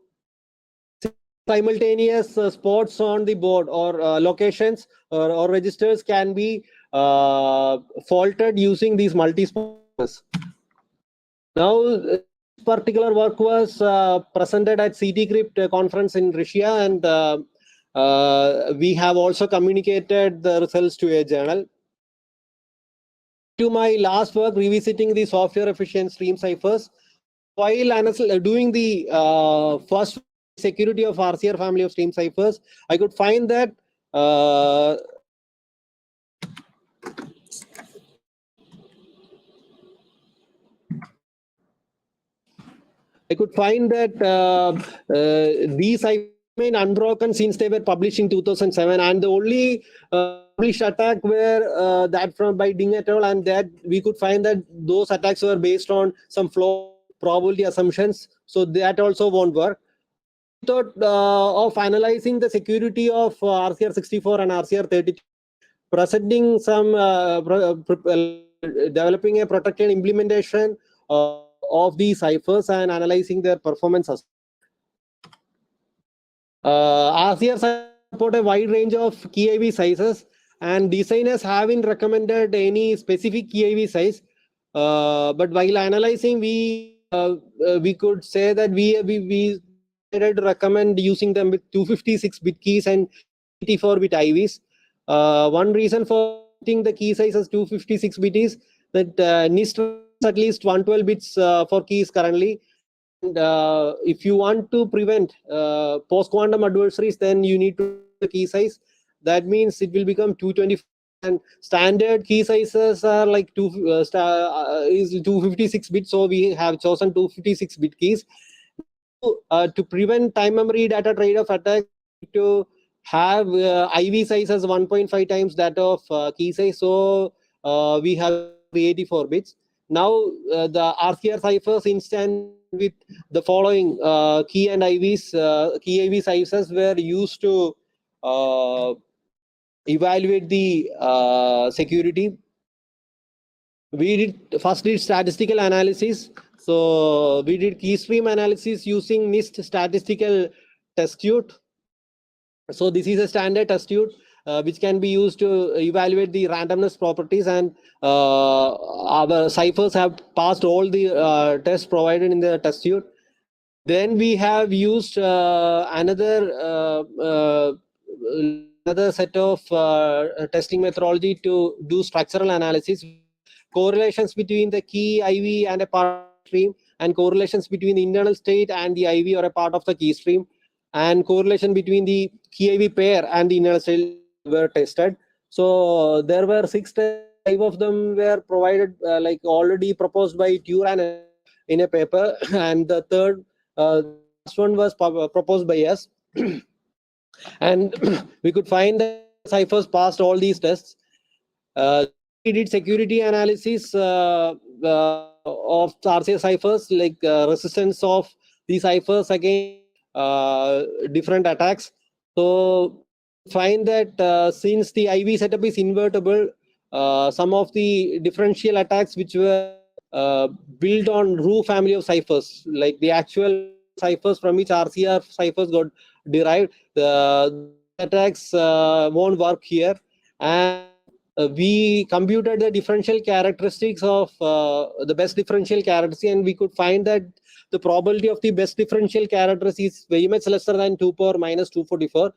simultaneous spots on the board or locations or registers can be faulted using these multi-spots. Now, this particular work was presented at CT-Crypt conference in Russia, and we have also communicated the results to a journal. To my last work, revisiting the software efficient stream ciphers, while doing the first security of RCR family of stream ciphers, I could find that these ciphers remain unbroken since they were published in 2007, and the only published attack were that from by Ding et al., and that we could find that those attacks were based on some flawed probability assumptions, so that also won't work. We thought of analyzing the security of RCR64 and RCR32, presenting some developing a protected implementation of these ciphers and analyzing their performance. RCR support a wide range of key IV sizes, and designers haven't recommended any specific key IV size. But while analyzing, we could say that we recommend using them with 256-bit keys and 84-bit IVs. One reason for setting the key size as 256-bit is that NIST at least 112 bits for keys currently. And if you want to prevent post-quantum adversaries, then you need to the key size. That means it will become 224. And standard key sizes are like is 256 bits, so we have chosen 256 bit keys. To prevent time memory data trade-off attack, to have IV size as 1.5 times that of key size, so we have 384 bits. Now the RCR ciphers instance with the following key and IVs, key IV sizes were used to evaluate the security. we first did statistical analysis. So we did key stream analysis using NIST statistical test suite. So this is a standard test suite which can be used to evaluate the randomness properties, and our ciphers have passed all the tests provided in the test suite. Then we have used another set of testing methodology to do structural analysis, correlations between the key IV and a part stream, and correlations between the internal state and the IV or a part of the key stream, and correlation between the key IV pair and the internal state were tested. So there were 6 tests. 5 of them were provided like already proposed by Turan in a paper, and the third last one was proposed by us. And we could find that ciphers passed all these tests. We did security analysis of RCS ciphers, like resistance of these ciphers against different attacks. So find that since the IV setup is invertible, some of the differential attacks which were built on Roux family of ciphers, like the actual ciphers from which RCR ciphers got derived, the attacks won't work here. And we computed the differential characteristics of the best differential characteristic, and we could find that the probability of the best differential characteristic is very much lesser than 2 power minus 244.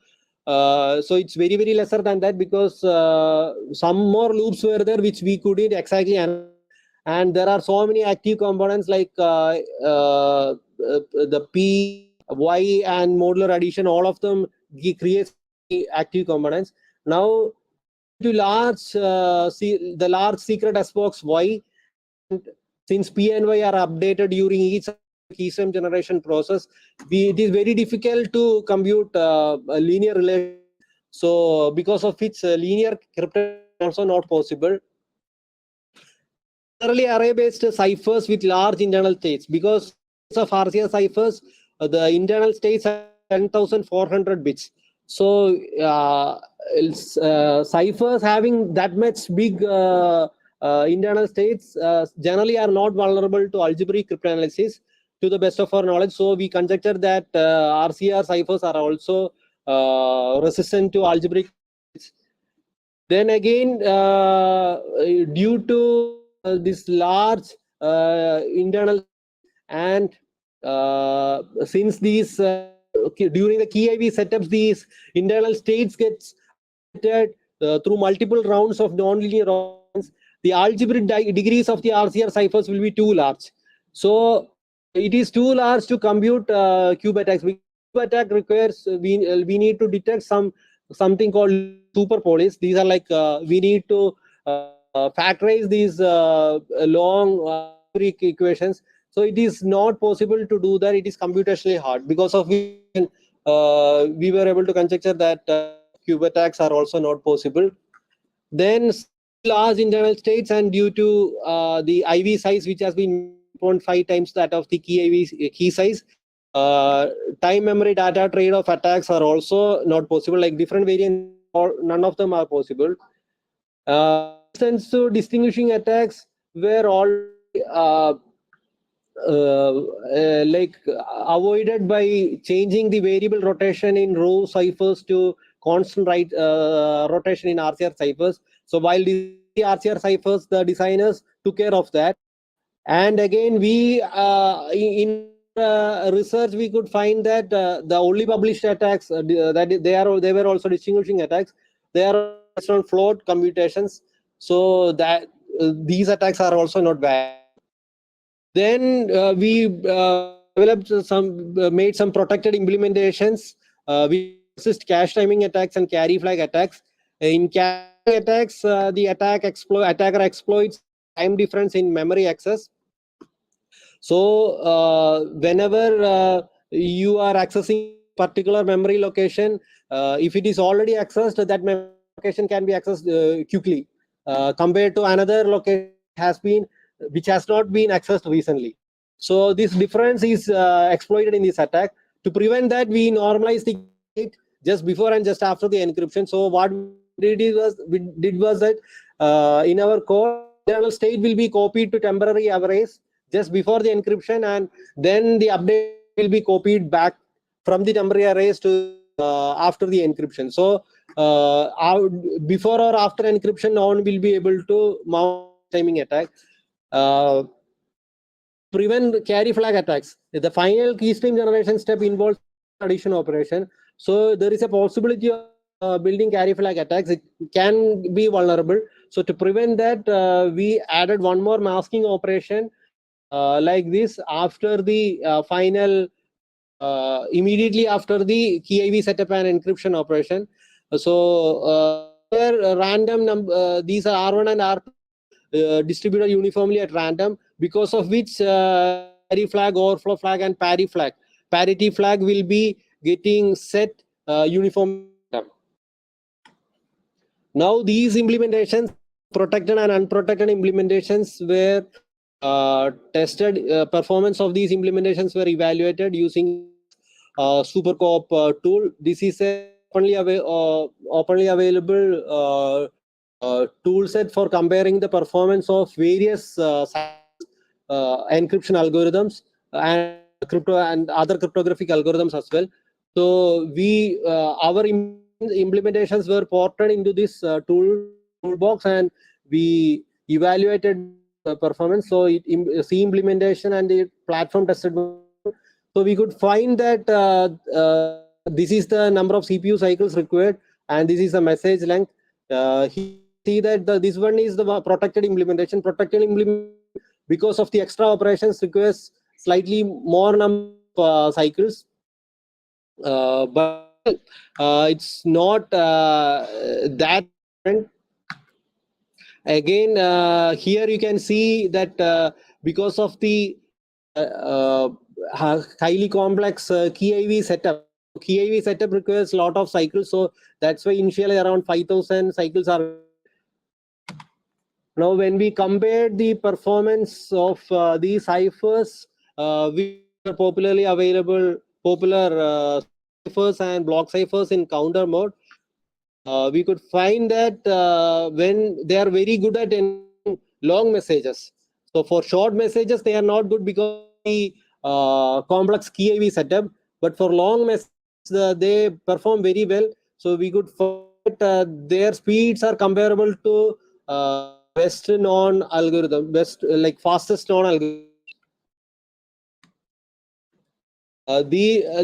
So it's very, very lesser than that, because some more loops were there which we couldn't exactly analyze. And there are so many active components like the P, Y, and modular addition. All of them create active components. Now, to the large secret S box Y, and since P and Y are updated during each keystream generation process, it is very difficult to compute a linear relation. So because of which linear cryptography is also not possible. Generally array-based ciphers with large internal states, because of RCS ciphers, the internal states are 10,400 bits. So ciphers having that much big internal states generally are not vulnerable to algebraic cryptanalysis, to the best of our knowledge. So we conjecture that RCR ciphers are also resistant to algebraic. Then again, due to this large internal, and since these during the key IV setups, these internal states gets through multiple rounds of nonlinear operations, the algebraic degrees of the RCR ciphers will be too large. So it is too large to compute cube attacks. Cube attack requires we need to detect something called superpolis. These are like we need to factorize these long equations. So it is not possible to do that. It is computationally hard, because of which we were able to conjecture that cube attacks are also not possible. Then large internal states, and due to the IV size, which has been 0.5 times that of the key size, time memory data trade-off attacks are also not possible. Like different variants, or none of them are possible. Sense to distinguishing attacks were all like avoided by changing the variable rotation in Roux ciphers to constant rotation in RCR ciphers. So while the RCR ciphers, the designers took care of that. And again, we in research we could find that the only published attacks that they were also distinguishing attacks. They are based on float computations, so that these attacks are also not valid. Then we developed made some protected implementations which resist cache timing attacks and carry flag attacks. In cache attacks, the attacker exploits time difference in memory access. So whenever you are accessing particular memory location, if it is already accessed, that memory location can be accessed quickly compared to another location which has not been accessed recently. So this difference is exploited in this attack. To prevent that, we normalize the gate just before and just after the encryption. So what we did was that in our code, internal state will be copied to temporary arrays just before the encryption, and then the update will be copied back from the temporary arrays to after the encryption. So before or after encryption, no one will be able to mount timing attack. Prevent carry flag attacks. The final keystream generation step involves addition operation. So there is a possibility of building carry flag attacks. It can be vulnerable. So to prevent that, we added one more masking operation like this after the final, immediately after the key IV setup and encryption operation. So random number, these are R1 and R2 distributed uniformly at random, because of which carry flag, overflow flag, and parity flag will be getting set uniformly. Now these implementations, protected and unprotected implementations, were tested. Performance of these implementations were evaluated using SuperCoop tool. This is a openly available tool set for comparing the performance of various encryption algorithms and crypto and other cryptographic algorithms as well. So our implementations were ported into this toolbox, and we evaluated performance. So C implementation and the platform tested. So we could find that this is the number of CPU cycles required, and this is the message length. See that this one is the protected implementation. Because of the extra operations, requires slightly more number of cycles, but it's not that different. Again, here you can see that because of the highly complex key IV setup. Key IV setup requires a lot of cycles, so that's why initially around 5,000 cycles are. Now, when we compared the performance of these ciphers, which are popularly available, popular ciphers and block ciphers in counter mode, we could find that when they are very good at long messages. So for short messages, they are not good because of the complex key IV setup. But for long messages, they perform very well. So we could find that their speeds are comparable to best known algorithm, fastest known algorithm.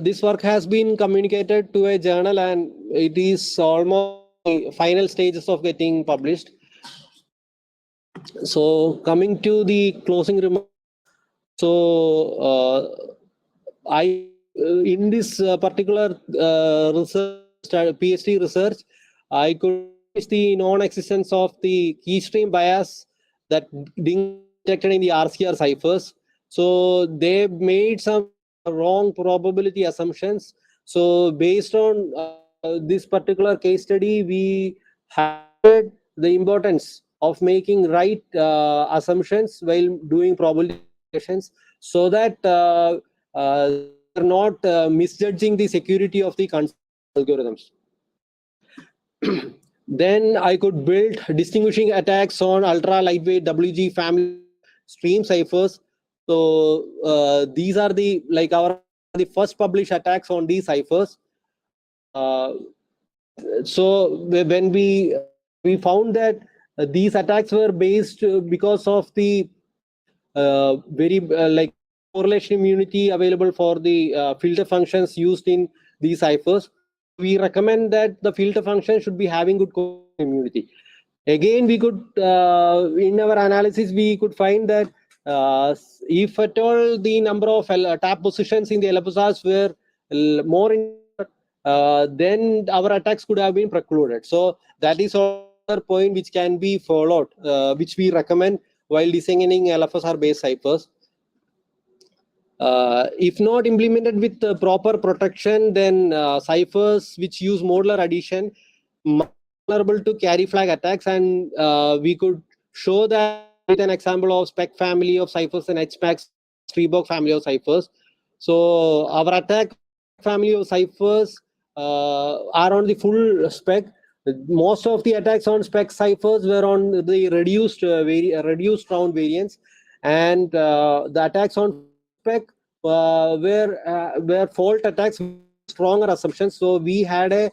This work has been communicated to a journal, and it is almost final stages of getting published. So coming to the closing remarks, so in this particular research, PhD research, I could establish the non-existence of the keystream bias that being detected in the RCR ciphers. So they made some wrong probability assumptions. So based on this particular case study, we had the importance of making right assumptions while doing probability calculations, so that are not misjudging the security of the algorithms. Then I could build distinguishing attacks on ultra lightweight WG family stream ciphers. So these are the first published attacks on these ciphers. So when we found that these attacks were based because of the very correlation immunity available for the filter functions used in these ciphers, we recommend that the filter function should be having good correlation immunity. Again, we could in our analysis we could find that if at all the number of tap positions in the LFSRs were more, then our attacks could have been precluded. So that is another point which can be followed, which we recommend while designing LFSR based ciphers. If not implemented with proper protection, then ciphers which use modular addition are vulnerable to carry flag attacks, and we could show that with an example of spec family of ciphers and HMAX Streebox family of ciphers. So our attack family of ciphers are on the full spec. Most of the attacks on spec ciphers were on the reduced round variants, and the attacks on spec were fault attacks with stronger assumptions. So we had a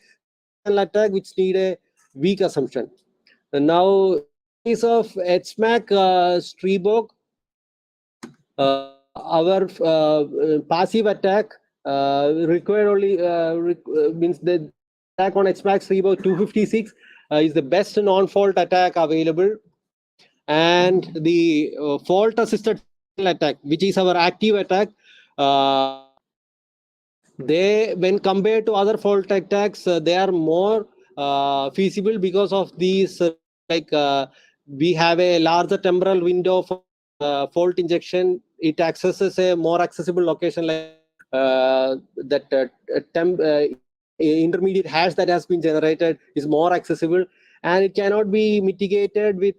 attack which need a weak assumption. And now, in case of HMAC Streborg, our passive attack required only means the attack on HMAC Streborg 256 is the best non-fault attack available, and the fault-assisted attack, which is our active attack, they, when compared to other fault attacks, they are more feasible because of these we have a larger temporal window for fault injection. It accesses a more accessible location, like intermediate hash that has been generated is more accessible, and it cannot be mitigated with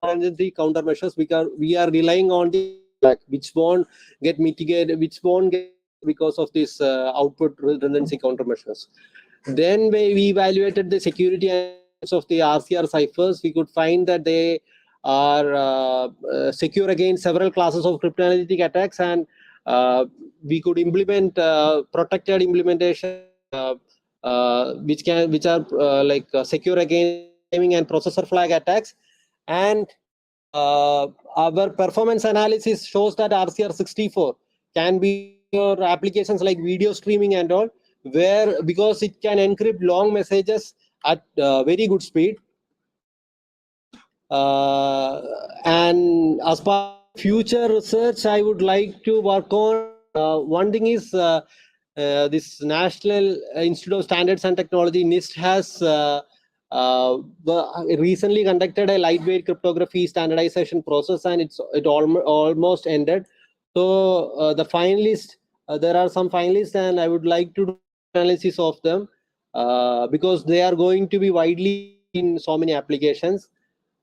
redundancy countermeasures because we are relying on the which won't get mitigated, which won't get because of this output redundancy countermeasures. Then we evaluated the security of the RCR ciphers. We could find that they are secure against several classes of cryptanalytic attacks, and we could implement protected implementation which are secure against timing and processor flag attacks. And our performance analysis shows that RCR64 can be for applications like video streaming and all, where because it can encrypt long messages at very good speed. And as part of future research, I would like to work on one thing is this National Institute of Standards and Technology, NIST, has recently conducted a lightweight cryptography standardization process, and it almost ended. So the finalists, there are some finalists, and I would like to do analysis of them because they are going to be widely in so many applications.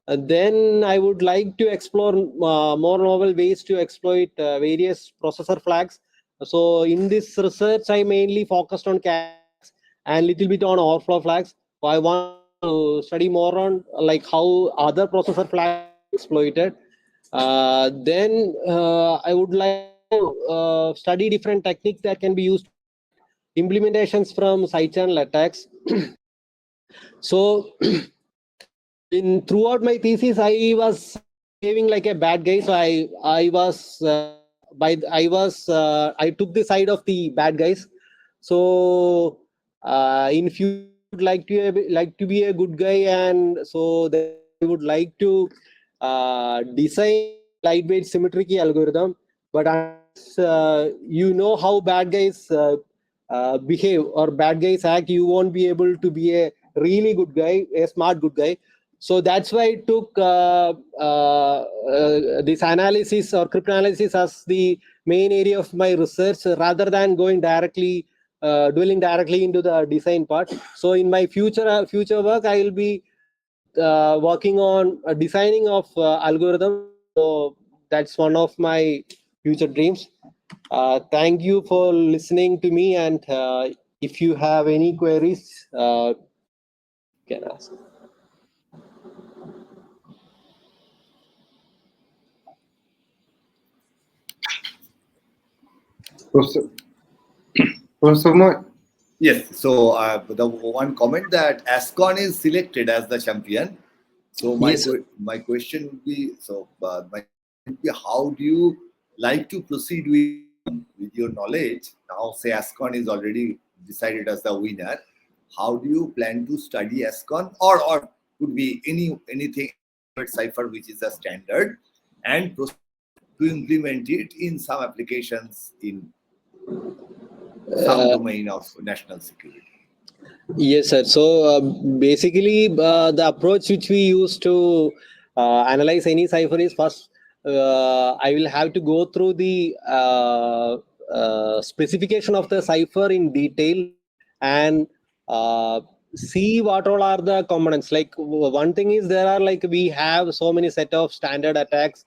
Then I would like to explore more novel ways to exploit various processor flags. So in this research, I mainly focused on caches and little bit on overflow flags. So I want to study more on like how other processor flags are exploited. Then I would like to study different techniques that can be used, implementations from side channel attacks. So throughout my thesis, I was behaving like a bad guy. So I took the side of the bad guys. So in future, I would like to be a good guy, and so I would like to design lightweight Symmetric-Key algorithm. But unless you know how bad guys behave or bad guys act, you won't be able to be a really good guy, a smart good guy. So that's why I took this analysis or cryptanalysis as the main area of my research, rather than going directly dwelling directly into the design part. So in my future work, I will be working on designing of algorithm. So that's one of my future dreams. Thank you for listening to me, and if you have any queries, you can ask. Professor Moy. Yes, so the one comment that ASCON is selected as the champion. So my question would be, how do you like to proceed with your knowledge? Now, say ASCON is already decided as the winner. How do you plan to study ASCON, or could be anything cipher which is a standard, and proceed to implement it in some applications in some domain of national security? Yes, sir. So basically, the approach which we use to analyze any cipher is first, I will have to go through the specification of the cipher in detail and see what all are the components. Like one thing is we have so many set of standard attacks,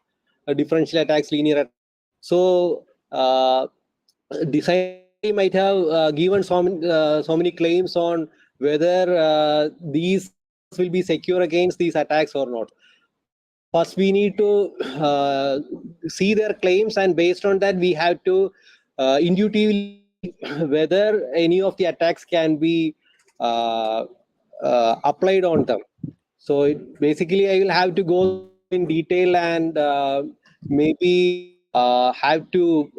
differential attacks, linear attacks. So design might have given so many claims on whether these will be secure against these attacks or not. First, we need to see their claims, and based on that, we have to intuitively whether any of the attacks can be applied on them. So basically, I will have to go in detail and maybe have to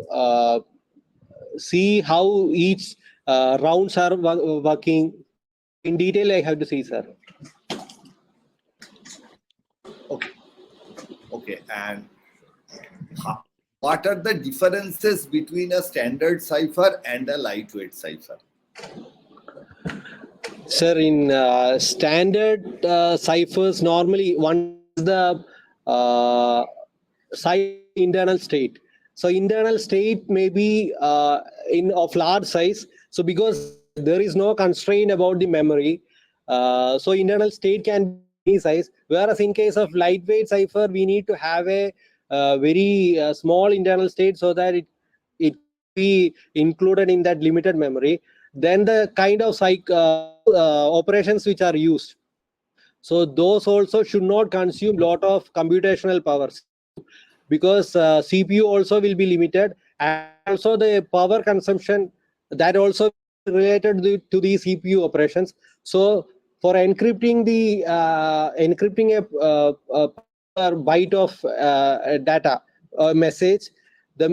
see how each rounds are working. In detail, I have to see, sir. Okay, and what are the differences between a standard cipher and a lightweight cipher? Sir, in standard ciphers, normally one is the internal state. So internal state may be of large size. So because there is no constraint about the memory, so internal state can be any size. Whereas in case of lightweight cipher, we need to have a very small internal state so that it be included in that limited memory. Then the kind of operations which are used, so those also should not consume lot of computational power, because CPU also will be limited, and also the power consumption that also related to the CPU operations. So for encrypting a byte of data or message, the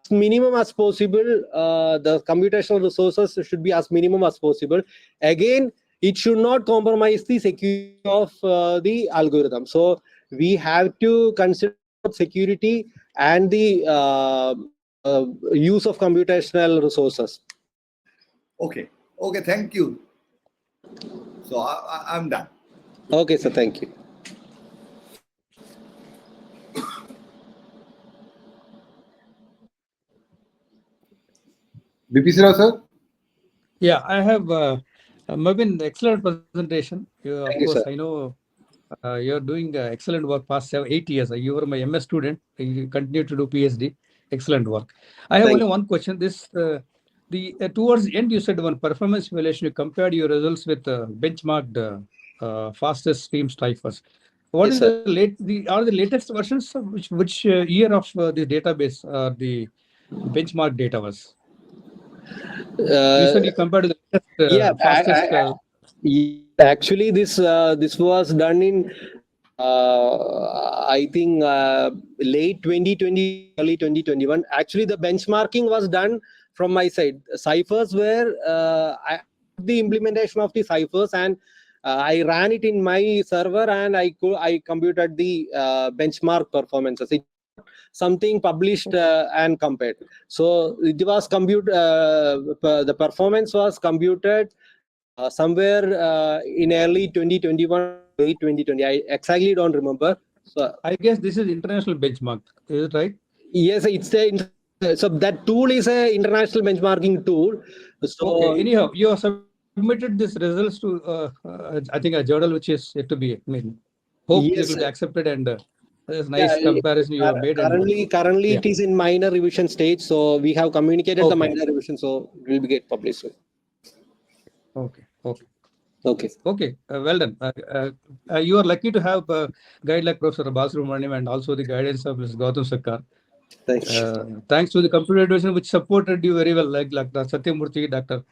minimum as possible, the computational resources should be as minimum as possible. Again, it should not compromise the security of the algorithm. So we have to consider security and the use of computational resources. Okay, thank you. So I'm done. Okay, sir, thank you. BP Rao, sir? Yeah, I have Mabin, excellent presentation. Of Thank you, course, sir. I know you're doing excellent work past 8 years. You were my MS student. You continue to do PhD. Excellent work. I have only one question. This towards the end, you said one performance simulation. You compared your results with benchmarked fastest stream ciphers. What Yes, is sir. the latest versions? Which year of the database the benchmark data was? You said you compared to the Yeah, fastest. actually, this was done in I think late 2020, early 2021. Actually, the benchmarking was done from my side. Ciphers were the implementation of the ciphers, and I ran it in my server, and I computed the benchmark performances. It something published and compared. So it was the performance was computed somewhere in early 2021, late 2020. I exactly don't remember. So I guess this is international benchmark. Is it right? yes, so that tool is a international benchmarking tool. So Okay. Anyhow, you have submitted these results to I think a journal which is yet to be. Hope it yes, will be accepted, and there's yeah, nice comparison you have made. Currently, Yeah. it is in minor revision stage. So we have communicated the minor revision, so it will be get published soon. Okay. Well done. You are lucky to have a guide like Professor Balasubramaniam and also the guidance of Mr. Gautam Sarkar. Thanks to the computer division which supported you very well, like Dr. Satyamurthy, Dr.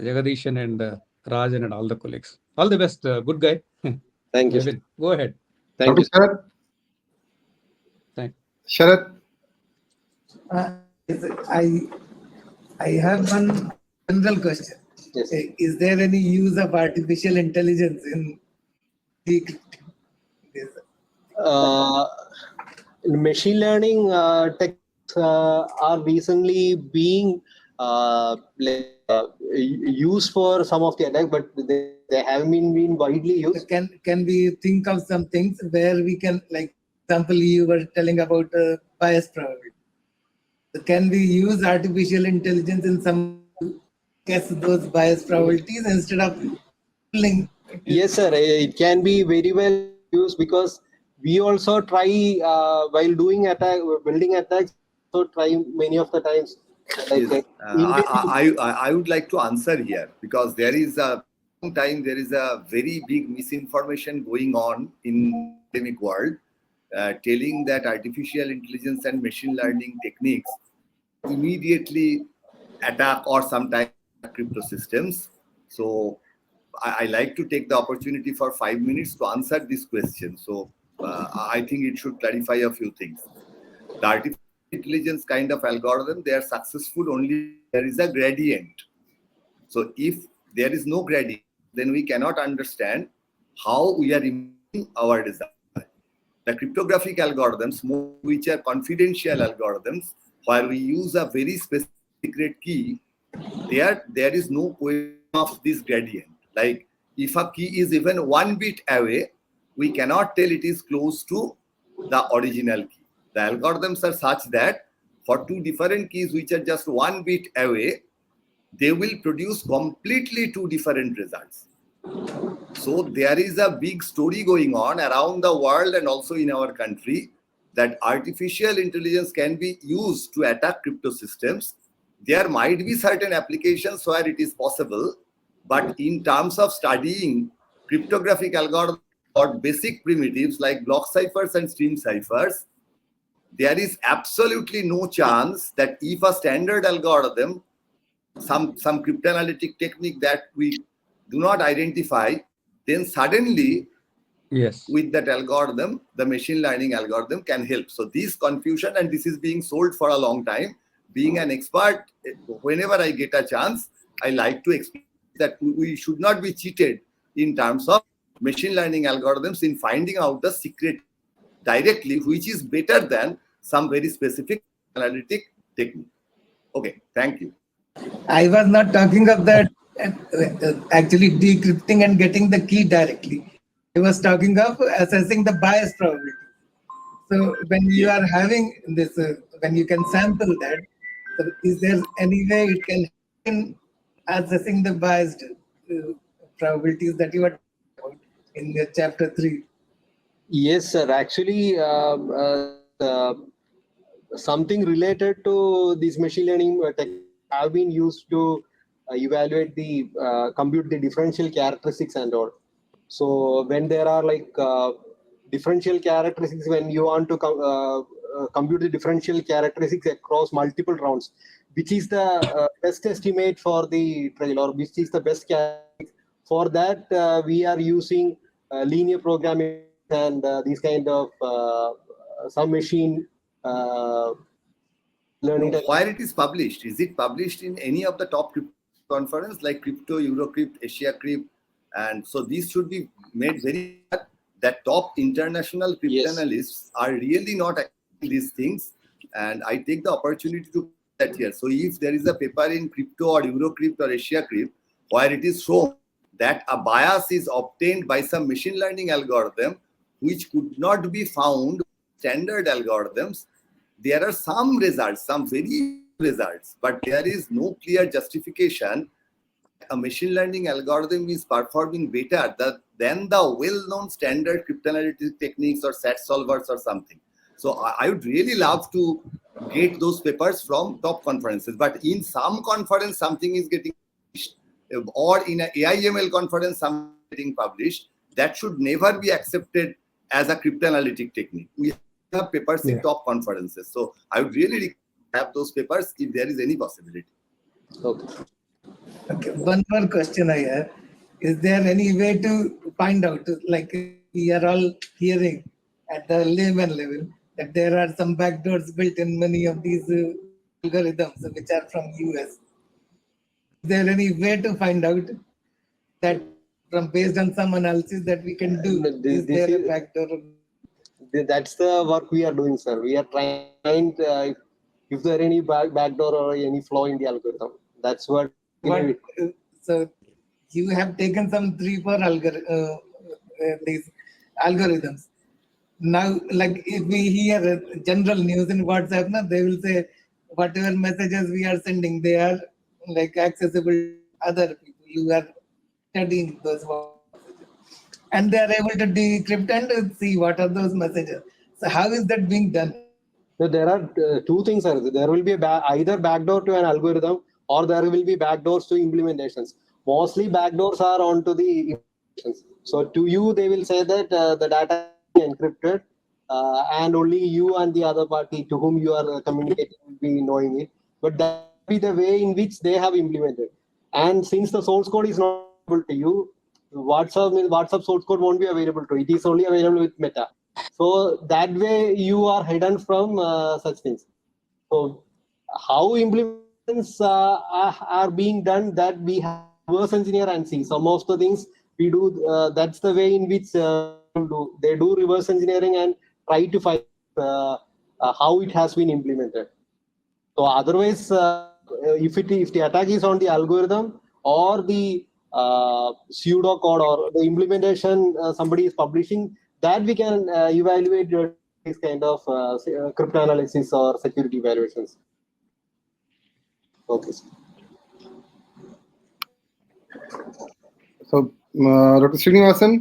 Jagadishan, and Rajan, and all the colleagues. All the best. Good guy. Thank you. Mabin, go ahead. Thank you. Sir? Thank Sharath? I have one general question. Yes. Is there any use of artificial intelligence in machine learning techniques are recently being used for some of the attacks, but they haven't been widely used. Can we think of some things where we can, like, example, you were telling about bias probability. So can we use artificial intelligence in some guess those bias probabilities instead of pulling? Yes, sir. It can be very well used, because we also try while building attacks. So try many of the times. Yes. I would like to answer here, because there is a time there is a very big misinformation going on in the academic world, telling that artificial intelligence and machine learning techniques immediately attack or sometimes crypto systems. So I like to take the opportunity for 5 minutes to answer this question. So I think it should clarify a few things. The artificial intelligence kind of algorithm, they are successful only if there is a gradient. So if there is no gradient, then we cannot understand how we are improving our result. The cryptographic algorithms, which are confidential algorithms, where we use a very specific secret key, there is no question of this gradient. Like if a key is even 1 bit away, we cannot tell it is close to the original key. The algorithms are such that for two different keys which are just 1 bit away, they will produce completely two different results. So there is a big story going on around the world and also in our country that artificial intelligence can be used to attack crypto systems. There might be certain applications where it is possible, but in terms of studying cryptographic algorithms or basic primitives like block ciphers and stream ciphers, there is absolutely no chance that if a standard algorithm, some cryptanalytic technique that we do not identify, then suddenly with that algorithm, the machine learning algorithm can help. So this confusion, and this is being sold for a long time. Being an expert, whenever I get a chance, I like to explain that we should not be cheated in terms of machine learning algorithms in finding out the secret directly, which is better than some very specific analytic technique. Okay, thank you. I was not talking of that actually decrypting and getting the key directly. I was talking of assessing the bias probability. So when you are having this, when you can sample that, so is there any way it can help in assessing the biased probabilities that you are talking about in the chapter 3? Yes, sir. Actually, something related to these machine learning techniques have been used to evaluate the compute the differential characteristics and all. So when there are like differential characteristics, when you want to compute the differential characteristics across multiple rounds, which is the best estimate for the trail, or which is the best characteristic, for that we are using linear programming and these kind of some machine learning. Where it is published? Is it published in any of the top conference like Crypto, Eurocrypt, Asia Crypt? And so these should be made very clear that top international cryptanalysts are really not accepting these things. And I take the opportunity to put that here. So if there is a paper in Crypto or Eurocrypt or Asia Crypt where it is shown that a bias is obtained by some machine learning algorithm which could not be found standard algorithms, there are some results, some very results, but there is no clear justification a machine learning algorithm is performing better than the well-known standard cryptanalytic techniques or SAT solvers or something. So I would really love to get those papers from top conferences, but in some conference something is getting published, or in an AIML conference something is getting published, that should never be accepted as a cryptanalytic technique. We have papers in top conferences. So I would really have those papers if there is any possibility. Okay, one more question I have. Is there any way to find out, like we are all hearing at the layman level, that there are some backdoors built in many of these algorithms which are from US? Is there any way to find out that from based on some analysis that we can do? Is there a backdoor? That's the work we are doing, sir. We are trying to, if there are any backdoor or any flaw in the algorithm. That's what. So you have taken some 3-4 these algorithms. Now, like if we hear general news in WhatsApp, now they will say whatever messages we are sending, they are like accessible to other people who are studying those messages, and they are able to decrypt and see what are those messages. So how is that being done? So there are two things. There will be either backdoor to an algorithm, or there will be backdoors to implementations. mostly backdoors are onto the information. So to you, they will say that the data is encrypted, and only you and the other party to whom you are communicating will be knowing it. But that will be the way in which they have implemented. And since the source code is not available to you, WhatsApp source code won't be available to you. It is only available with Meta. So that way you are hidden from such things. So how implementations are being done, that we have reverse engineer and see. Some of the things we do, that's the way in which they do reverse engineering and try to find how it has been implemented. So otherwise, if the attack is on the algorithm or the pseudo code or the implementation somebody is publishing, that we can evaluate this kind of crypto analysis or security evaluations. Okay. So, Dr. Srinivasan.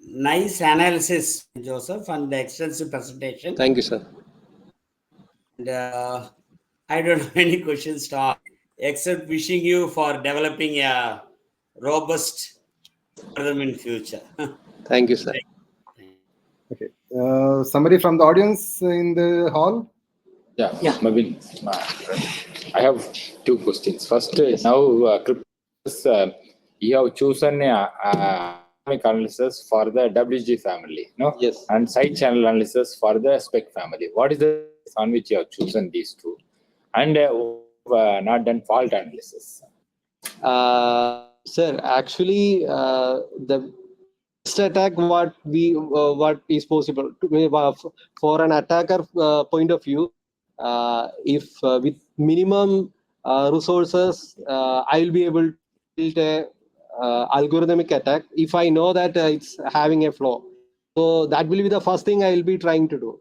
Nice analysis, Joseph, and the extensive presentation. Thank you, sir. And, I don't have any questions to ask, except wishing you for developing a robust algorithm in future. Thank you, sir. Okay. Somebody from the audience in the hall? Yeah. Mabin, I have two questions. First, now you have chosen atomic analysis for the WG family, no? Yes. And side channel analysis for the spec family. What is the basis on which you have chosen these two? And not done fault analysis. Sir, actually, the best attack what is possible for an attacker point of view, if with minimum resources, I will be able to build a algorithmic attack if I know that it's having a flaw. So that will be the first thing I will be trying to do.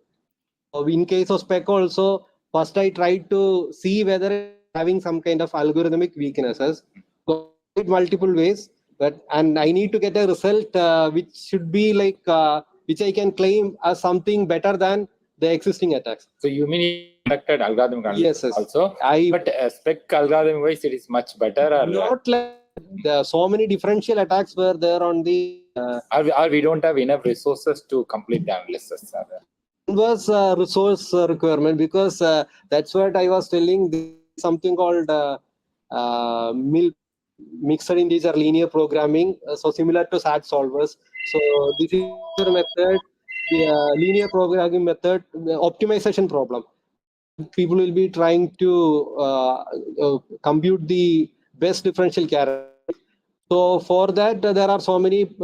So in case of spec also, first I try to see whether it's having some kind of algorithmic weaknesses. So it multiple ways, and I need to get a result which should be like which I can claim as something better than the existing attacks. So you mean you conducted algorithm Yes, also? But spec algorithm wise, it is much better. Or not like there are so many differential attacks were there on the. Or we don't have enough resources to complete the analysis. Was resource requirement, because that's what I was telling. Something called mixed integer linear programming, so similar to SAT solvers. So this is a method, the linear programming method, the optimization problem. People will be trying to compute the best differential characteristics. So for that, there are so many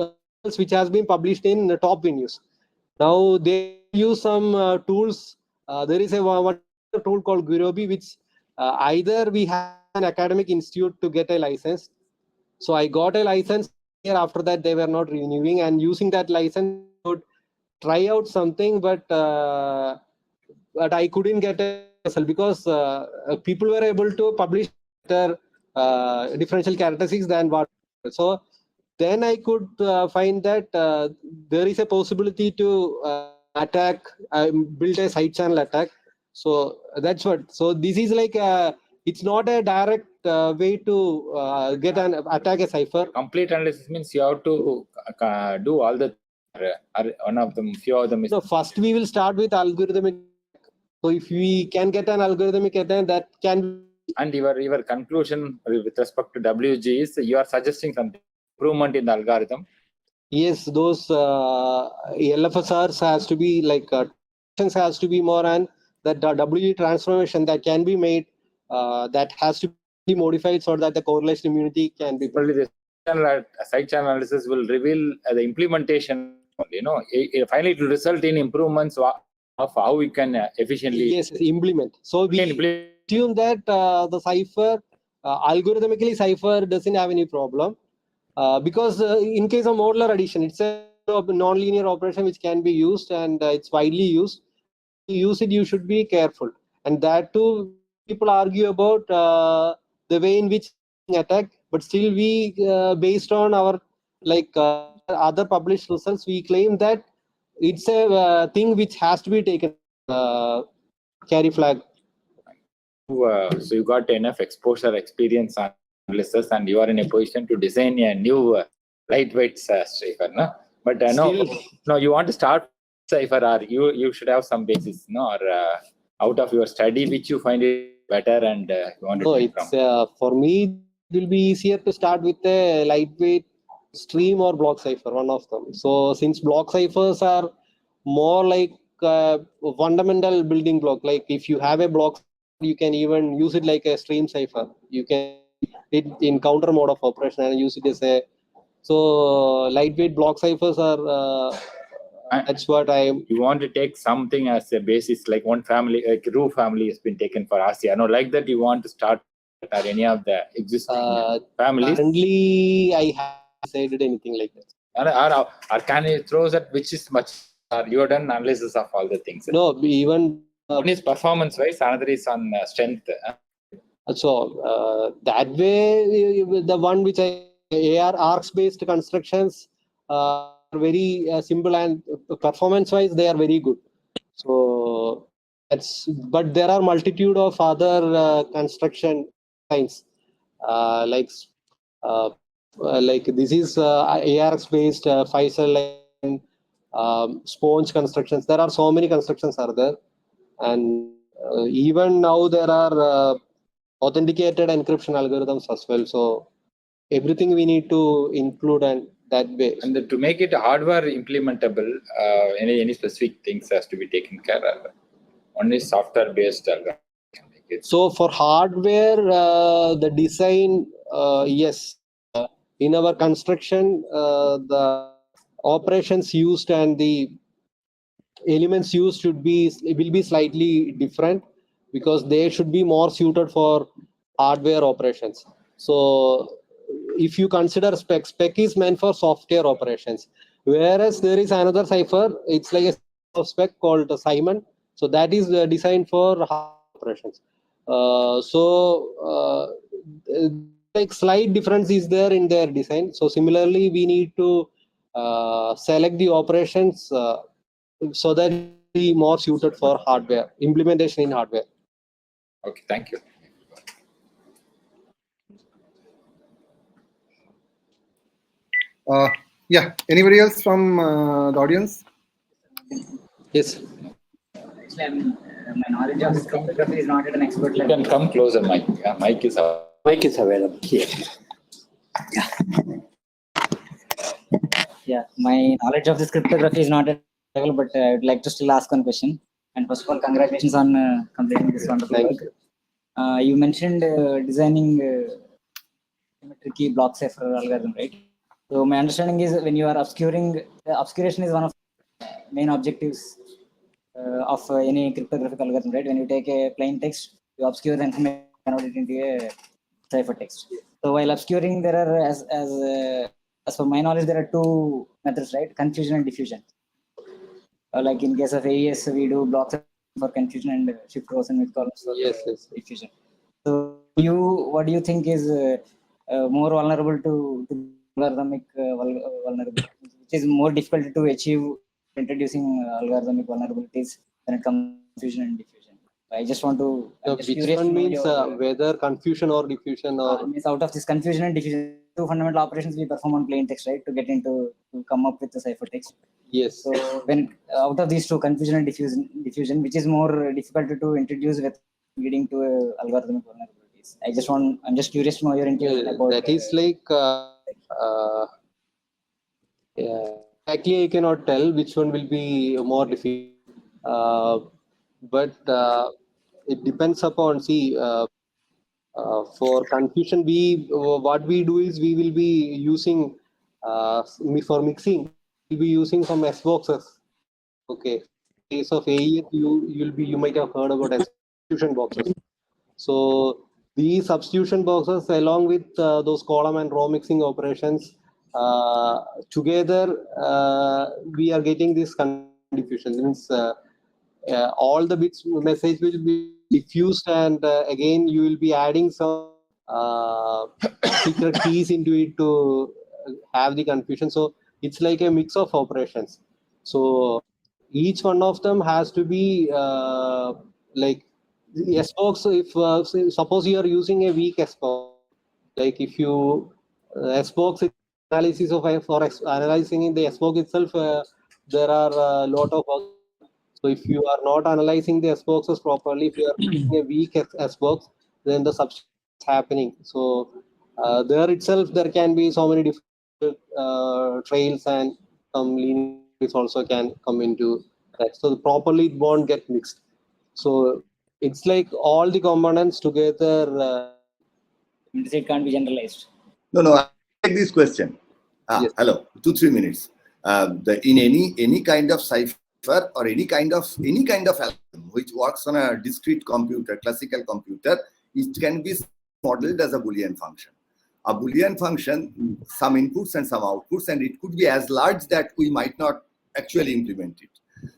which has been published in the top venues. Now they use some tools. There is one tool called Gurobi, which either we have an academic institute to get a license. So I got a license here. After that, they were not renewing, and using that license, I would try out something, but I couldn't get a result because people were able to publish better differential characteristics than what. So then I could find that there is a possibility to attack, build a side channel attack. So that's what. So this is like it's not a direct way to get an attack a cipher. Complete analysis means you have to do all the one of them, few of them. So first we will start with algorithmic. So if we can get an algorithmic attack, that can. And your conclusion with respect to WG is you are suggesting some improvement in the algorithm. Yes, those LFSRs has to be like has to be more, and that WG transformation that can be made that has to be modified so that the correlation immunity can be. Probably the side channel analysis will reveal the implementation. Finally it will result in improvements of how we can efficiently implement. So we assume that the cipher algorithmically cipher doesn't have any problem because in case of modular addition, it's a non-linear operation which can be used, and it's widely used. To use it, you should be careful, and that too people argue about the way in which attack, but still we based on our other published results, we claim that it's a thing which has to be taken carry flag. So you got enough exposure experience on analysis, and you are in a position to design a new lightweight cipher, no? But no, you want to start cipher, or you should have some basis, no? Or out of your study, which you find it better, and you want to No, take it's from. for me, it will be easier to start with a lightweight stream or block cipher, one of them. So since block ciphers are more like fundamental building block, like if you have a block, you can even use it like a stream cipher. You can it in counter mode of operation and use it as a lightweight block ciphers are that's what I You want to take something as a basis, like one family, like Roo family has been taken for ASIA. No, like that you want to start or any of the existing families. currently I haven't decided anything like that. Or can you throw that which is much, or you have done analysis of all the things? No, even one is performance wise, another is on strength. So that way, the one which AR arcs based constructions are very simple, and performance wise they are very good. So but there are multitude of other construction kinds like this is ARX based Faisal and sponge constructions. There are so many constructions are there, and even now there are authenticated encryption algorithms as well. So everything we need to include and that way. And to make it hardware implementable, any specific things has to be taken care of. Only software based algorithm. So for hardware, the design, yes, in our construction, the operations used and the elements used will be slightly different, because they should be more suited for hardware operations. So if you consider spec is meant for software operations, whereas there is another cipher, it's like a spec called Simon. So that is designed for hardware operations. Like slight difference is there in their design. So similarly, we need to select the operations so that it be more suited for hardware implementation in hardware. Okay, thank you. Yeah, anybody else from the audience? Yes. Actually, my knowledge of cryptography is not at an expert level. You can come closer, Mike. Yeah, Mike is available here. Yeah, my knowledge of this cryptography is not at level, but I would like to still ask one question. And first of all, congratulations on completing this wonderful work. You mentioned designing Symmetric-Key block cipher algorithm, right? So my understanding is when you are obscuring, obscuration is one of the main objectives of any cryptographic algorithm, right? When you take a plain text, you obscure the information, convert it into a cipher text. So while obscuring, there are, as per my knowledge, there are two methods, right? Confusion and diffusion. Like in case of AES, we do blocks for confusion and shift rows and with columns for diffusion. So what do you think is more vulnerable to algorithmic vulnerability, which is more difficult to achieve introducing algorithmic vulnerabilities when it comes to confusion and diffusion? I just want to. Which one means whether confusion or diffusion, or means out of this confusion and diffusion, two fundamental operations we perform on plain text, right, to come up with the cipher text. Yes. So when out of these two, confusion and diffusion, which is more difficult to introduce with leading to algorithmic vulnerabilities? I'm just curious to know your intuition about that. Is like exactly I cannot tell which one will be more difficult, but it depends upon for confusion what we do is we will be using for mixing, we'll be using some S boxes. Okay, in case of AES, you might have heard about substitution boxes. So these substitution boxes, along with those column and row mixing operations, together we are getting this diffusion. Means all the bits message will be diffused, and again you will be adding some secret keys into it to have the confusion. So it's like a mix of operations. So each one of them has to be like S box. If suppose you are using a weak S box, Like if you SBOX analysis of analyzing in the SBOX itself, there are a lot of. So if you are not analyzing the SBOXes properly, if you are using a weak SBOX, then the substitution is happening. So there itself, there can be so many different trails and some linearities also can come into that. So properly it won't get mixed. So it's like all the components together. It can't be generalized. No, I take this question. Yes. Hello, 2-3 minutes. In any kind of cipher or any kind of algorithm which works on a discrete computer, classical computer, it can be modeled as a Boolean function. A Boolean function, some inputs and some outputs, and it could be as large that we might not actually implement it.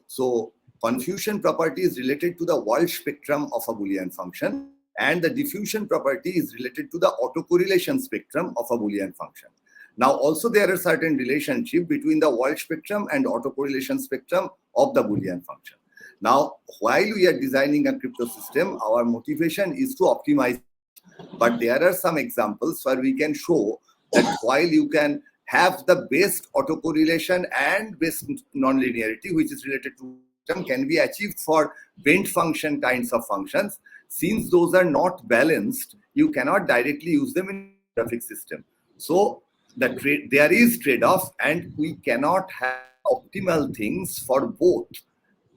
So confusion property is related to the Walsh spectrum of a Boolean function, and the diffusion property is related to the autocorrelation spectrum of a Boolean function. Now, also there are certain relationship between the Walsh spectrum and autocorrelation spectrum of the Boolean function. Now, while we are designing a crypto system, our motivation is to optimize. But there are some examples where we can show that while you can have the best autocorrelation and best nonlinearity, which is related to system, can be achieved for bent function kinds of functions. Since those are not balanced, you cannot directly use them in a graphic system. So there is trade-off, and we cannot have optimal things for both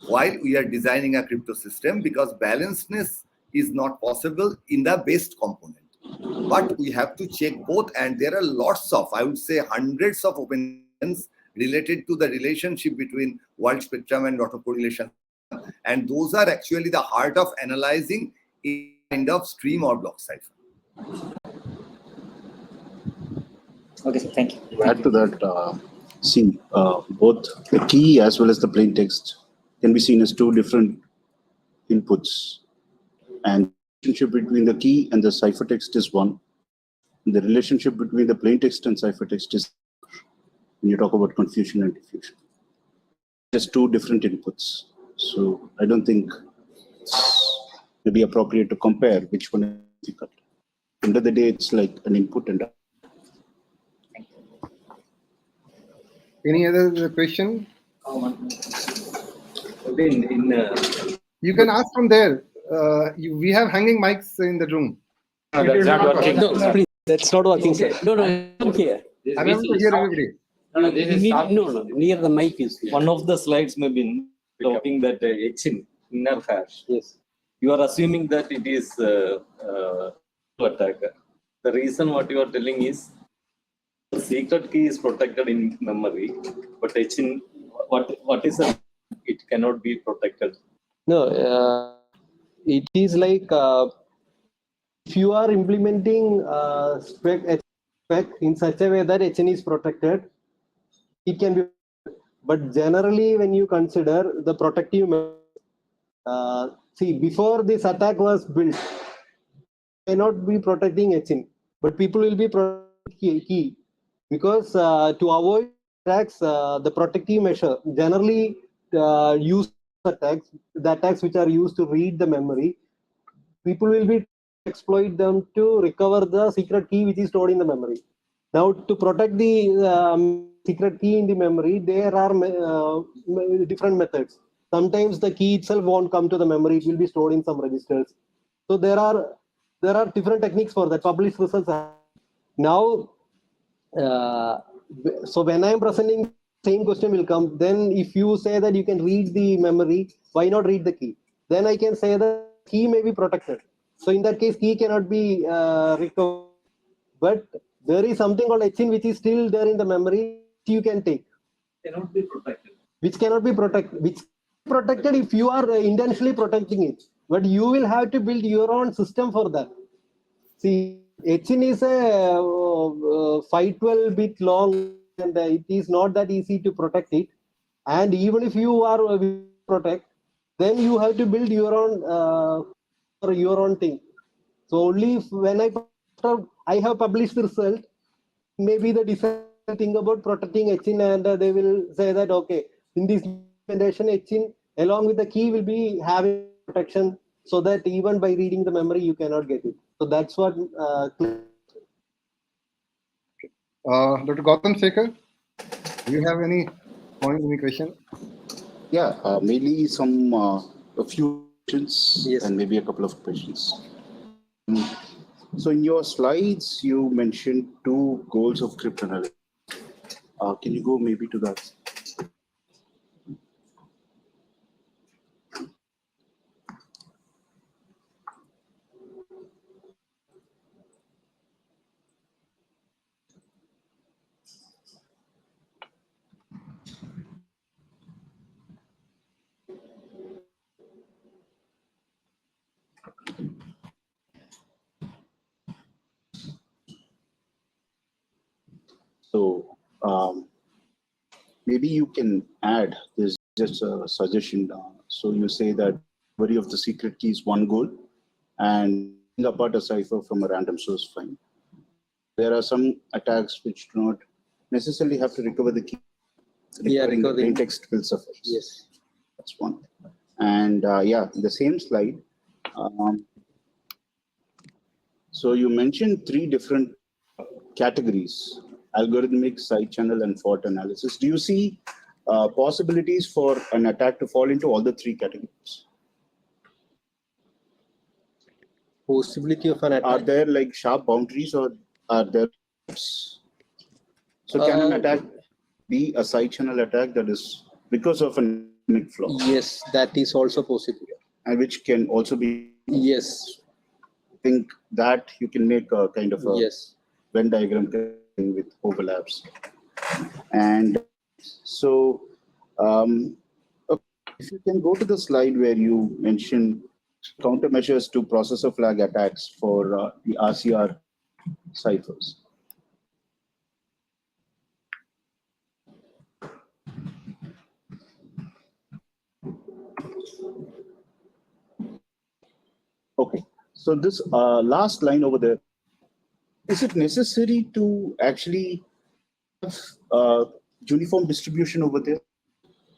while we are designing a crypto system, because balancedness is not possible in the best component. But we have to check both, and there are lots of, I would say hundreds of opinions related to the relationship between Walsh spectrum and autocorrelation, and those are actually the heart of analyzing a kind of stream or block cipher. Okay, sir, thank you. To add to that, both the key as well as the plain text can be seen as two different inputs, and the relationship between the key and the ciphertext is one. The relationship between the plain text and ciphertext is when you talk about confusion and diffusion. Just two different inputs. So I don't think it's maybe appropriate to compare which one is difficult. End of the day, it's like an input and Any other question? You can ask from there. We have hanging mics in the room. No, that's not working. No, please. That's not working, sir. No, come here. I'm able to hear everybody. No, near the mic is here. One of the slides may be talking that H inner hash. Yes. You are assuming that it is attacker. The reason what you are telling is the secret key is protected in memory, but H in what is it cannot be protected. No, it is like if you are implementing spec in such a way that HN is protected, it can be. But generally, when you consider the protective measures, before this attack was built, cannot be protecting HN, but people will be protecting key, because to avoid attacks, the protective measure generally use attacks, the attacks which are used to read the memory, people will be exploit them to recover the secret key which is stored in the memory. Now, to protect the secret key in the memory, there are different methods. Sometimes the key itself won't come to the memory; it will be stored in some registers. So there are different techniques for that. Published results are now. So when I am presenting, same question will come. Then if you say that you can read the memory, why not read the key? Then I can say that key may be protected. So in that case, key cannot be recovered. But there is something called HN which is still there in the memory, which you can take. Cannot be protected. Which cannot be protected. Which protected if you are intentionally protecting it. But you will have to build your own system for that. See, HN is a 512-bit long, and it is not that easy to protect it. And even if you are protect, then you have to build your own thing. So only when I have published the result, maybe the design think about protecting HN, and they will say that okay, in this implementation, HN along with the key will be having protection, so that even by reading the memory you cannot get it. So that's what. Dr. Gautam Sekhar, do you have any point, any question? Yeah, mainly a few questions and maybe a couple of questions. So in your slides, you mentioned 2 goals of cryptanalysis. Can you go maybe to that? So maybe you can add this, just a suggestion. So you say that discovery of the secret key is one goal, and picking apart a cipher from a random source fine. There are some attacks which do not necessarily have to recover the key. Recovering the plain text will suffice. Yes, that's one. And yeah, the same slide. So you mentioned 3 different categories: algorithmic, side channel, and fault analysis. Do you see possibilities for an attack to fall into all the 3 categories? Possibility of an attack. Are there like sharp boundaries, or are there? So can an attack be a side channel attack that is because of an algorithmic flaw? Yes, that is also possible. And which can also be. Yes. I think that you can make a kind of a Venn diagram with overlaps. And so if you can go to the slide where you mention countermeasures to processor flag attacks for the RCR ciphers. Okay, so this last line over there, is it necessary to actually have uniform distribution over there?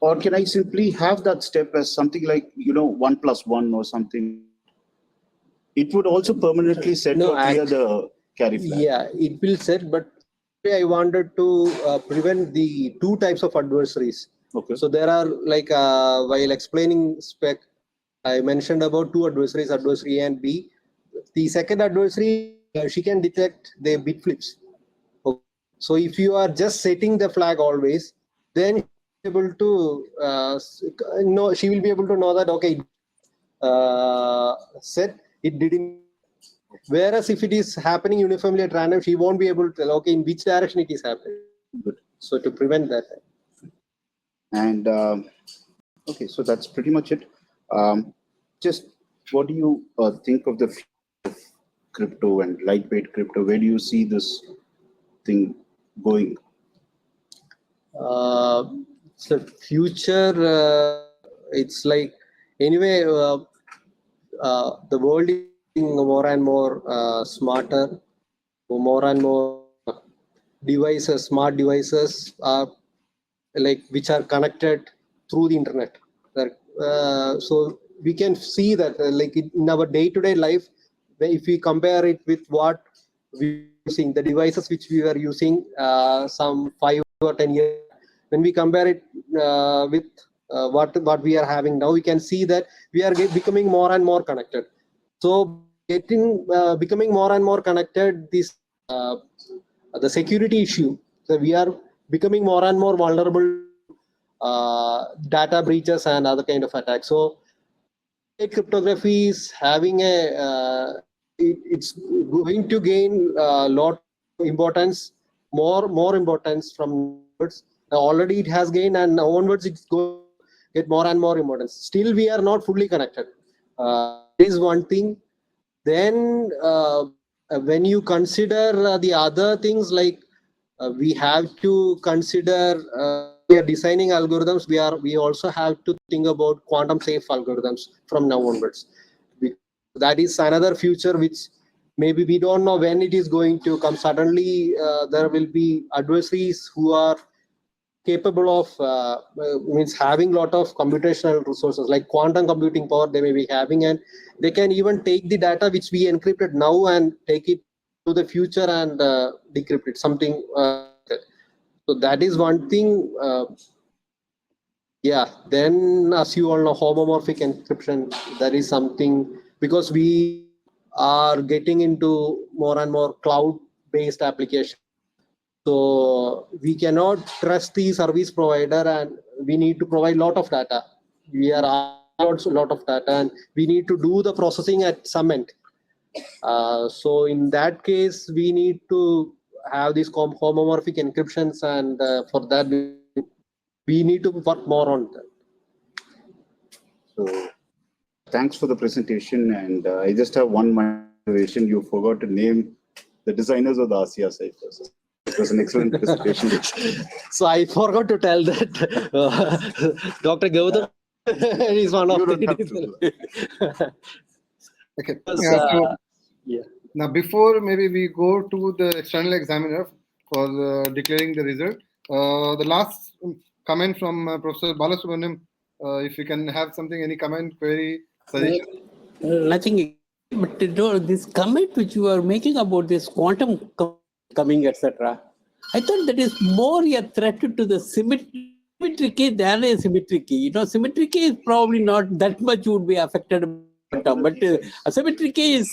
Or can I simply have that step as something like, 1 + 1 or something? It would also permanently set or clear the carry flag. Yeah, it will set, but I wanted to prevent the 2 types of adversaries. Okay. So there are like, while explaining spec, I mentioned about 2 adversaries, adversary A and B. The second adversary, she can detect the bit flips. Okay. So if you are just setting the flag always, then able to know, she will be able to know that, okay, set, it didn't. Whereas if it is happening uniformly at random, she won't be able to tell, okay, in which direction it is happening. Good. So to prevent that. And okay, so that's pretty much it. Just what do you think of the future of crypto and lightweight crypto? Where do you see this thing going? So future, it's like, anyway, the world is more and more smarter, more and more devices, smart devices are like which are connected through the internet. So we can see that like in our day-to-day life, if we compare it with what we using, the devices which we were using some 5 or 10 years, when we compare it with what we are having now, we can see that we are becoming more and more connected. So becoming more and more connected, this the security issue. So we are becoming more and more vulnerable data breaches and other kind of attacks. So cryptography is having it's going to gain a lot of importance, more importance from onwards. Already it has gained, and onwards it's going to get more and more importance. Still, we are not fully connected. Is one thing. Then when you consider the other things, like we have to consider we are designing algorithms, we also have to think about quantum safe algorithms from now onwards. That is another future which maybe we don't know when it is going to come. Suddenly there will be adversaries who are capable of means having a lot of computational resources like quantum computing power they may be having, and they can even take the data which we encrypted now and take it to the future and decrypt it, something. So that is one thing. Yeah, then as you all know, homomorphic encryption, that is something, because we are getting into more and more cloud-based applications. So we cannot trust the service provider, and we need to provide a lot of data. We are asking a lot of data, and we need to do the processing at some end. So in that case, we need to have these homomorphic encryptions, and for that we need to work more on that. So thanks for the presentation. And I just have one minor observation. You forgot to name the designers of the ASIA ciphers. It was an excellent presentation. So I forgot to tell that Dr. Gautam is one of You don't have the. Okay. Because, yeah. Now, before maybe we go to the external examiner for declaring the result, the last comment from Professor Balasubramaniam, if you can have something, any comment, query, suggestion? Nothing. But this comment which you are making about this quantum coming, etc., I thought that is more a threat to the Symmetric-Key than a Symmetric-Key. Symmetric-Key is probably not that much would be affected by quantum, but a Symmetric-Key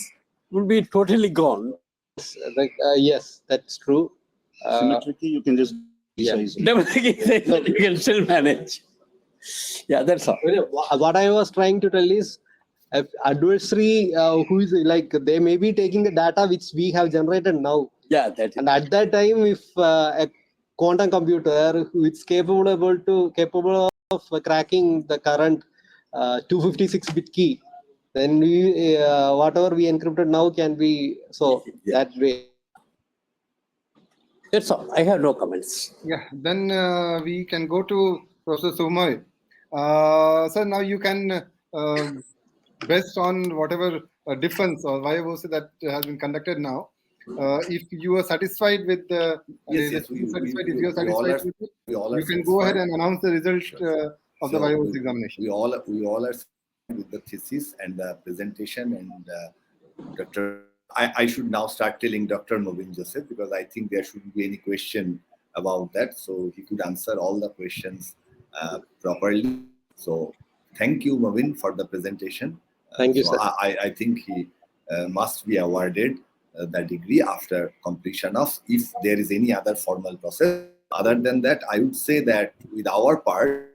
would be totally gone. Yes, that's true. Symmetric-Key, you can just resize it. You can still manage. Yeah, that's all. What I was trying to tell is, if adversary who is like, they may be taking the data which we have generated now. Yeah, that. And at that time, if a quantum computer which is capable of cracking the current 256-bit key, then we whatever we encrypted now can be that way. That's all. I have no comments. Yeah, then we can go to Professor Soumya. Sir, now you can, based on whatever defense or Viva-Voce that has been conducted now, if you are satisfied with the, Yes, you can go ahead and announce the result of the Viva-Voce examination. We all are with the thesis and the presentation, and Dr. I should now start telling Dr. Mabin Joseph, because I think there shouldn't be any question about that. So he could answer all the questions properly. So thank you, Mabin, for the presentation. Thank you, sir. I think he must be awarded the degree after completion of, if there is any other formal process. Other than that, I would say that with our part,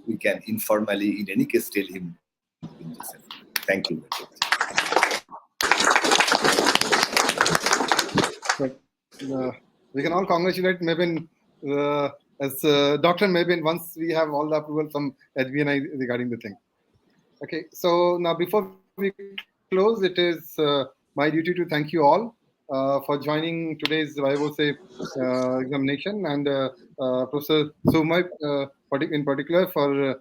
we can informally, in any case, tell him. Thank you. We can all congratulate Mabin as Dr. Mabin once we have all the approval from HBNI regarding the thing. Okay, so now before we close, it is my duty to thank you all for joining today's Viva-Voce examination, and Professor Soumya in particular for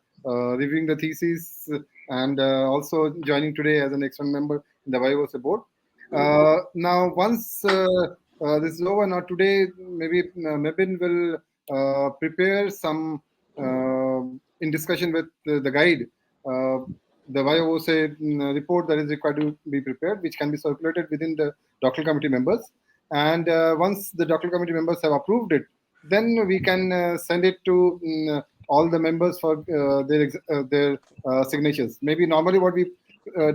reviewing the thesis, and also joining today as an external member in the Viva-Voce board. Now, once this is over, now today, maybe Mabin will prepare some, in discussion with the guide, the Viva-Voce report that is required to be prepared, which can be circulated within the doctoral committee members. And once the doctoral committee members have approved it, then we can send it to all the members for their signatures. Maybe normally what we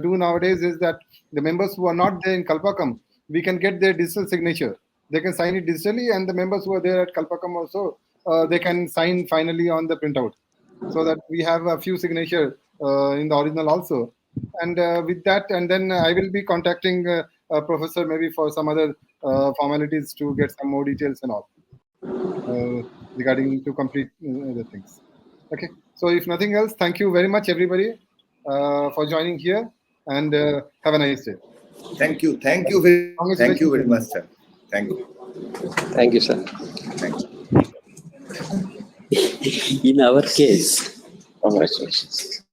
do nowadays is that the members who are not there in Kalpakam, we can get their digital signature. They can sign it digitally, and the members who are there at Kalpakam also, they can sign finally on the printout, so that we have a few signatures in the original also. And with that, and then I will be contacting Professor maybe for some other formalities to get some more details and all regarding to complete the things. Okay, so if nothing else, thank you very much, everybody, for joining here, and have a nice day. Thank you very much, sir. Thank you. Thank you, sir. Thank you. In our case, Congratulations.